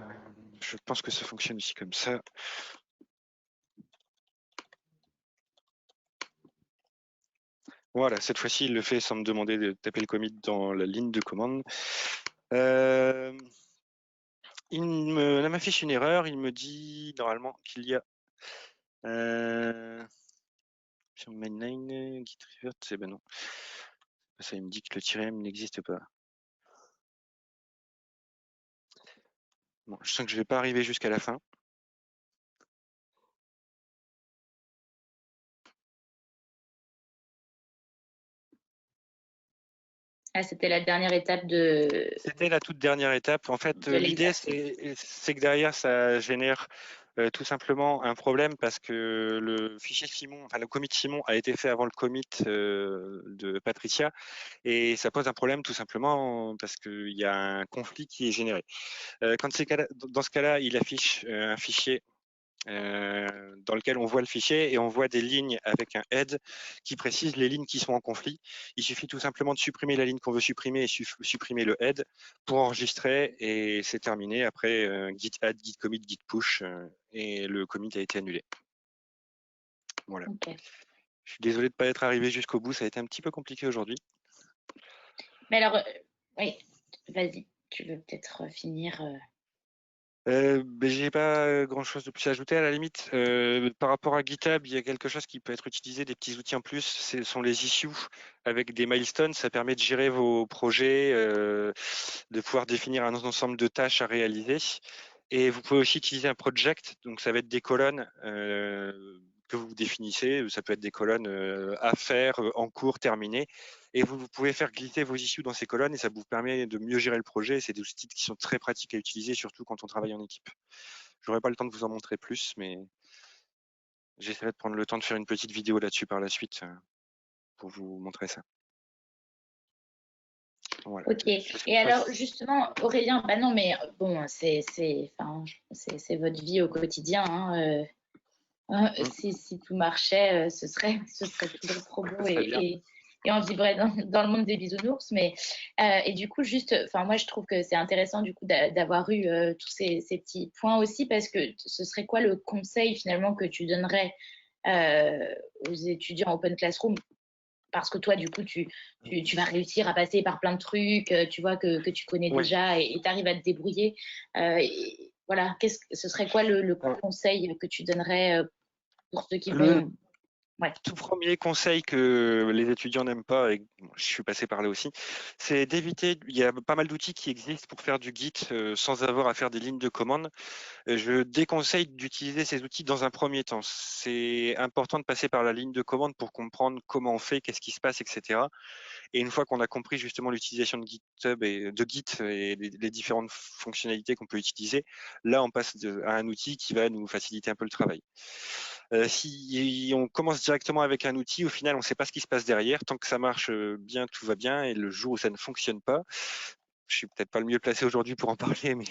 je pense que ça fonctionne aussi comme ça. Voilà, cette fois-ci, il le fait sans me demander de taper le commit dans la ligne de commande. Il m'affiche une erreur. Il me dit normalement qu'il y a sur mainline git revert. C'est ben non. Ça, il me dit que le -m n'existe pas. Bon, je sens que je vais pas arriver jusqu'à la fin. Ah, c'était la dernière étape de. C'était la toute dernière étape. En fait, l'idée, c'est que derrière, ça génère tout simplement un problème parce que le fichier Simon, enfin le commit Simon a été fait avant le commit de Patricia et ça pose un problème tout simplement parce qu'il y a un conflit qui est généré. Dans ce cas-là, il affiche un fichier dans lequel on voit le fichier et on voit des lignes avec un head qui précise les lignes qui sont en conflit. Il suffit tout simplement de supprimer la ligne qu'on veut supprimer et supprimer le head pour enregistrer et c'est terminé. Après, git add, git commit, git push et le commit a été annulé. Voilà. Okay. Je suis désolé de ne pas être arrivé jusqu'au bout, ça a été un petit peu compliqué aujourd'hui. Mais alors, oui, vas-y, tu veux peut-être finir. J'ai pas grand chose de plus à ajouter à la limite. Par rapport à GitHub, il y a quelque chose qui peut être utilisé, des petits outils en plus, ce sont les issues avec des milestones. Ça permet de gérer vos projets, de pouvoir définir un ensemble de tâches à réaliser. Et vous pouvez aussi utiliser un project, donc ça va être des colonnes que vous définissez. Ça peut être des colonnes à faire, en cours, terminées. Et vous pouvez faire glisser vos issues dans ces colonnes et ça vous permet de mieux gérer le projet. C'est des outils qui sont très pratiques à utiliser, surtout quand on travaille en équipe. J'aurai pas le temps de vous en montrer plus, mais j'essaierai de prendre le temps de faire une petite vidéo là-dessus par la suite pour vous montrer ça. Voilà. Ok. Et alors, justement, Aurélien, bah non, mais bon, c'est votre vie au quotidien. Hein, Mm. Si tout marchait, ce serait toujours trop beau Ça serait bien. et on vivrait dans le monde des bisounours. Mais, et du coup, juste, enfin, moi, je trouve que c'est intéressant du coup d'avoir eu tous ces petits points aussi, parce que ce serait quoi le conseil finalement que tu donnerais aux étudiants Open Classroom? Parce que toi, du coup, tu vas réussir à passer par plein de trucs, tu vois, que tu connais Oui. déjà et tu arrives à te débrouiller. Voilà, ce serait quoi le conseil que tu donnerais pour ceux qui Le vont. Ouais. tout premier conseil que les étudiants n'aiment pas, et je suis passé par là aussi, c'est d'éviter, il y a pas mal d'outils qui existent pour faire du Git sans avoir à faire des lignes de commande. Je déconseille d'utiliser ces outils dans un premier temps. C'est important de passer par la ligne de commande pour comprendre comment on fait, qu'est-ce qui se passe, etc. Et une fois qu'on a compris justement l'utilisation de GitHub et de Git et les différentes fonctionnalités qu'on peut utiliser, là on passe à un outil qui va nous faciliter un peu le travail. Si on commence directement avec un outil, au final on ne sait pas ce qui se passe derrière. Tant que ça marche bien, tout va bien. Et le jour où ça ne fonctionne pas, je suis peut-être pas le mieux placé aujourd'hui pour en parler, mais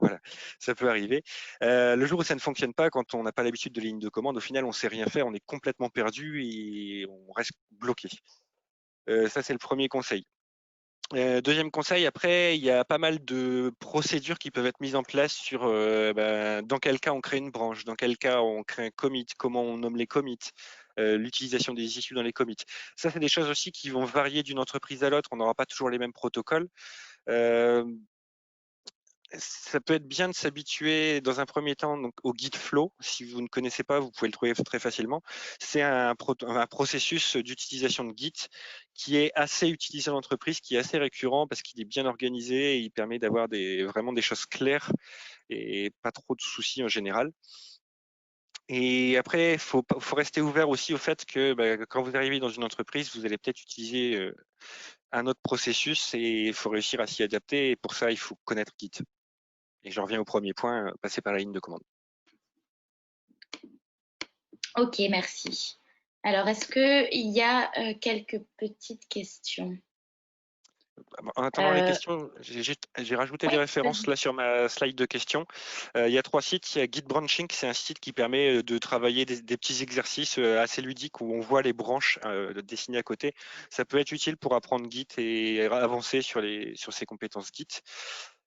voilà, ça peut arriver. Le jour où ça ne fonctionne pas, quand on n'a pas l'habitude de ligne de commande, au final on ne sait rien faire, on est complètement perdu et on reste bloqué. Ça c'est le premier conseil. Deuxième conseil, après, il y a pas mal de procédures qui peuvent être mises en place sur dans quel cas on crée une branche, dans quel cas on crée un commit, comment on nomme les commits, l'utilisation des issues dans les commits. Ça, c'est des choses aussi qui vont varier d'une entreprise à l'autre. On n'aura pas toujours les mêmes protocoles. Euh, Ça peut être bien de s'habituer dans un premier temps donc, au Git Flow. Si vous ne connaissez pas, vous pouvez le trouver très facilement. C'est un processus d'utilisation de Git qui est assez utilisé en entreprise, qui est assez récurrent parce qu'il est bien organisé et il permet d'avoir vraiment des choses claires et pas trop de soucis en général. Et après, il faut rester ouvert aussi au fait que quand vous arrivez dans une entreprise, vous allez peut-être utiliser un autre processus et il faut réussir à s'y adapter. Et pour ça, il faut connaître Git. Et je reviens au premier point, passer par la ligne de commande. Ok, merci. Alors, est-ce qu'il y a quelques petites questions? En attendant les euh, questions, j'ai rajouté Oui, des références vas-y. là sur ma slide de questions. Il y a 3 sites. Il y a Git Branching, c'est un site qui permet de travailler des petits exercices assez ludiques où on voit les branches dessinées à côté. Ça peut être utile pour apprendre Git et avancer sur ses compétences Git.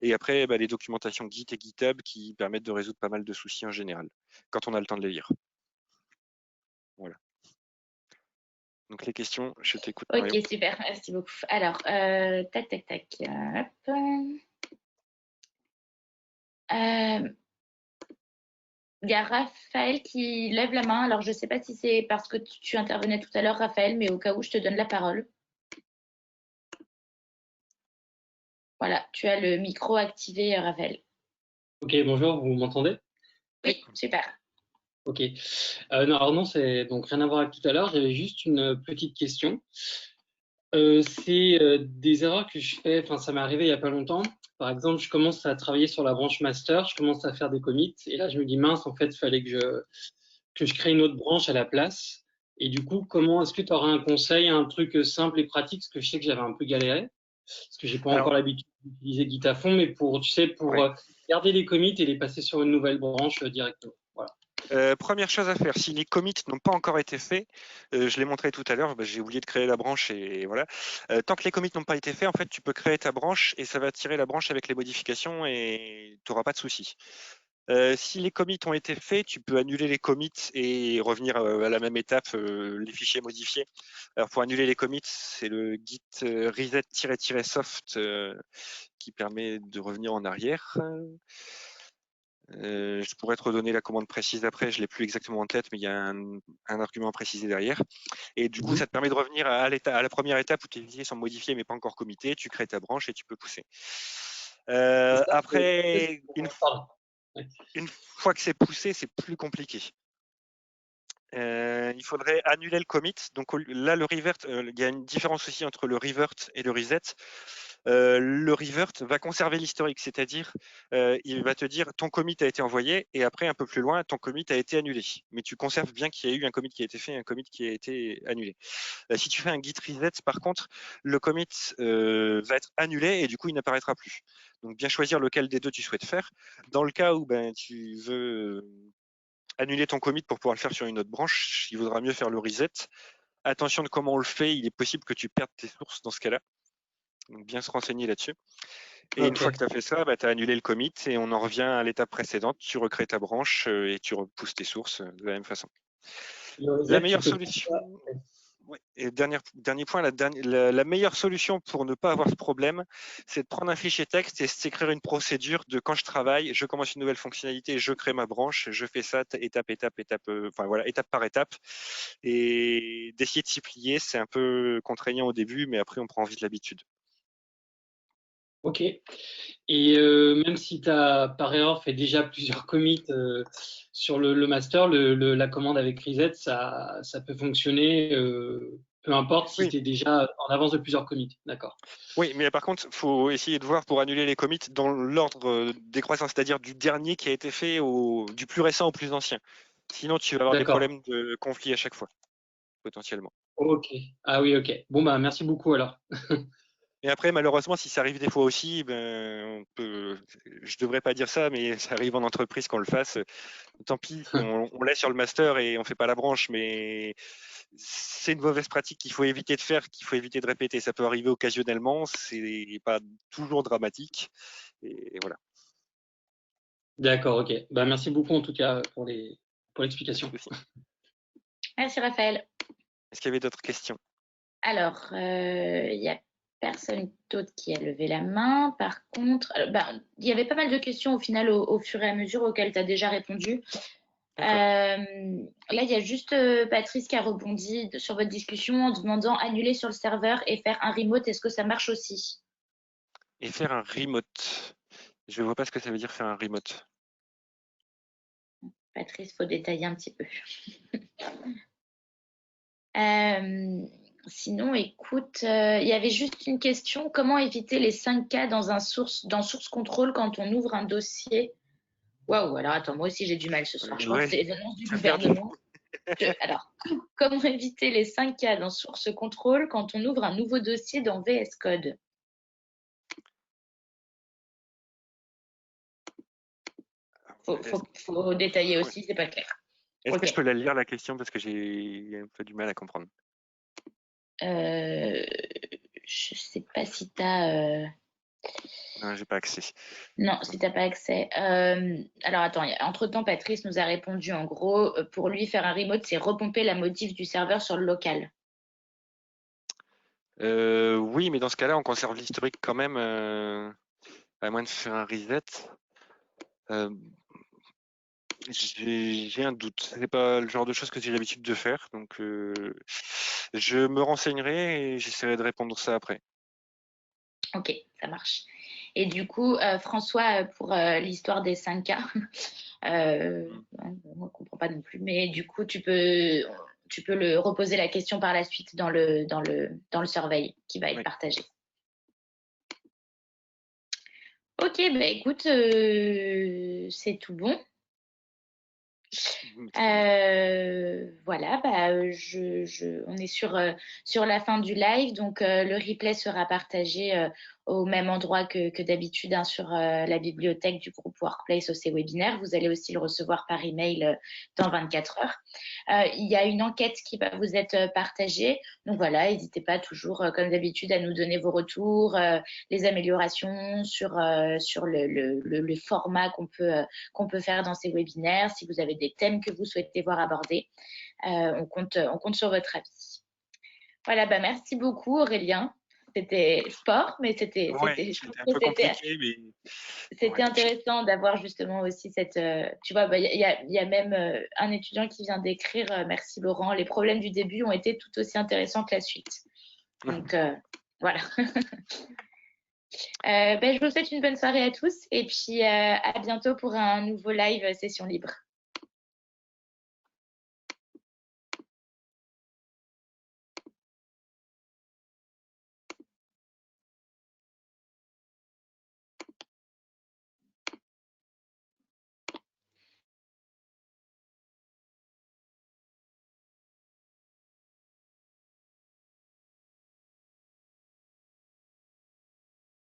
Et après, les documentations Git et GitHub qui permettent de résoudre pas mal de soucis en général, quand on a le temps de les lire. Voilà. Donc les questions, je t'écoute, Ok, Marion. super, merci beaucoup. Alors, tac, tac, tac. Hop. Euh, Il y a Raphaël qui lève la main. Alors, je ne sais pas si c'est parce que tu intervenais tout à l'heure, Raphaël, mais au cas où, je te donne la parole. Voilà, tu as le micro activé, Raphaël. Ok, bonjour, vous m'entendez? Oui, super. Ok. Non, alors non, c'est donc rien à voir avec tout à l'heure. J'avais juste une petite question. C'est des erreurs que je fais, enfin ça m'est arrivé il y a pas longtemps. Par exemple, je commence à travailler sur la branche master, je commence à faire des commits, et là je me dis mince, en fait, il fallait que je crée une autre branche à la place. Et du coup, comment est-ce que tu auras un conseil, un truc simple et pratique, parce que je sais que j'avais un peu galéré, parce que j'ai pas encore Alors, l'habitude d'utiliser Git à fond, mais pour, tu sais, pour ouais. garder les commits et les passer sur une nouvelle branche directement. Voilà. Première chose à faire, si les commits n'ont pas encore été faits, je l'ai montré tout à l'heure, j'ai oublié de créer la branche et voilà. Tant que les commits n'ont pas été faits, en fait, tu peux créer ta branche et ça va tirer la branche avec les modifications et tu n'auras pas de souci. Si les commits ont été faits, tu peux annuler les commits et revenir à la même étape, les fichiers modifiés. Alors pour annuler les commits, c'est le git reset-soft qui permet de revenir en arrière. Je pourrais te redonner la commande précise après, je ne l'ai plus exactement en tête, mais il y a un argument précisé derrière. Et du coup, ça te permet de revenir à la première étape où tes fichiers sont modifiés mais pas encore committés, tu crées ta branche et tu peux pousser. Ça, Après, pardon. Ouais. une fois que c'est poussé, c'est plus compliqué. Il faudrait annuler le commit. Donc là, le revert, il y a une différence aussi entre le revert et le reset. Le revert va conserver l'historique, c'est-à-dire il va te dire ton commit a été envoyé et après un peu plus loin ton commit a été annulé. Mais tu conserves bien qu'il y a eu un commit qui a été fait et un commit qui a été annulé. Si tu fais un git reset, par contre, le commit va être annulé et du coup il n'apparaîtra plus. Donc bien choisir lequel des deux tu souhaites faire. Dans le cas où tu veux annuler ton commit pour pouvoir le faire sur une autre branche, il vaudra mieux faire le reset. Attention de comment on le fait, il est possible que tu perdes tes sources dans ce cas-là. Donc bien se renseigner là-dessus. Et une fois que tu as fait ça, tu as annulé le commit et on en revient à l'étape précédente. Tu recrées ta branche et tu repousses tes sources de la même façon. La meilleure solution, ouais, et dernier point, la meilleure solution pour ne pas avoir ce problème, c'est de prendre un fichier texte et s'écrire une procédure de quand je travaille, je commence une nouvelle fonctionnalité, je crée ma branche, je fais ça étape par étape. Et d'essayer de s'y plier, c'est un peu contraignant au début, mais après on prend vite l'habitude. Ok. Et même si tu as par erreur fait déjà plusieurs commits sur le master, la commande avec reset, ça peut fonctionner, peu importe si Oui. tu es déjà en avance de plusieurs commits. D'accord. Oui, mais par contre, il faut essayer de voir pour annuler les commits dans l'ordre décroissant, c'est-à-dire du dernier qui a été fait du plus récent au plus ancien. Sinon, tu vas avoir des problèmes de conflit à chaque fois, potentiellement. Ok. Ah oui, ok. Bon, bah, merci beaucoup alors. Et après, malheureusement, si ça arrive des fois aussi, je devrais pas dire ça, mais ça arrive en entreprise qu'on le fasse. Tant pis, on laisse sur le master et on fait pas la branche, mais c'est une mauvaise pratique qu'il faut éviter de faire, qu'il faut éviter de répéter. Ça peut arriver occasionnellement, c'est pas toujours dramatique. Et voilà. D'accord, ok. Bah, merci beaucoup en tout cas pour l'explication. Merci Raphaël. Est-ce qu'il y avait d'autres questions? Alors, il y a personne d'autre qui a levé la main. Par contre, il y avait pas mal de questions au final au fur et à mesure auxquelles tu as déjà répondu. Là, il y a juste Patrice qui a rebondi sur votre discussion en demandant annuler sur le serveur et faire un remote. Est-ce que ça marche aussi? Et faire un remote. Je ne vois pas ce que ça veut dire faire un remote. Patrice, il faut détailler un petit peu. Sinon, écoute, il y avait juste une question. Comment éviter les 5 cas dans Source Control quand on ouvre un dossier? Waouh, alors attends, moi aussi j'ai du mal ce soir. Je crois que c'est les annonces du gouvernement. Alors, comment éviter les 5 cas dans Source Control quand on ouvre un nouveau dossier dans VS Code? Faut détailler aussi, c'est pas clair. Est-ce que je peux la lire la question parce que j'ai un peu du mal à comprendre? Je sais pas si tu as. Non, j'ai pas accès. Non, si tu n'as pas accès. Alors attends, entre-temps, Patrice nous a répondu en gros, pour lui, faire un remote, c'est repomper la modif du serveur sur le local. Oui, mais dans ce cas-là, on conserve l'historique quand même, à moins de faire un reset. J'ai un doute. C'est pas le genre de choses que j'ai l'habitude de faire, donc je me renseignerai et j'essaierai de répondre ça après. Ok, ça marche. Et du coup, François, pour l'histoire des 5K, on ne comprend pas non plus, mais du coup, tu peux le reposer la question par la suite dans le survey qui va être partagé. Ok, bah écoute, c'est tout bon. Voilà, on est sur la fin du live, donc le replay sera partagé au même endroit que d'habitude sur la bibliothèque du groupe Workplace OC Webinaire. Vous allez aussi le recevoir par email dans 24 heures. Il y a une enquête qui va vous être partagée, donc voilà, n'hésitez pas toujours, comme d'habitude, à nous donner vos retours, les améliorations sur le format qu'on peut faire dans ces webinaires. Si vous avez des thèmes que vous souhaitez voir abordés, on compte sur votre avis. Voilà, merci beaucoup Aurélien. C'était sport, mais c'était un peu compliqué, mais c'était intéressant d'avoir justement aussi cette. Tu vois, il y a même un étudiant qui vient d'écrire merci Laurent, les problèmes du début ont été tout aussi intéressants que la suite. Donc voilà. Je vous souhaite une bonne soirée à tous et puis à bientôt pour un nouveau live session libre.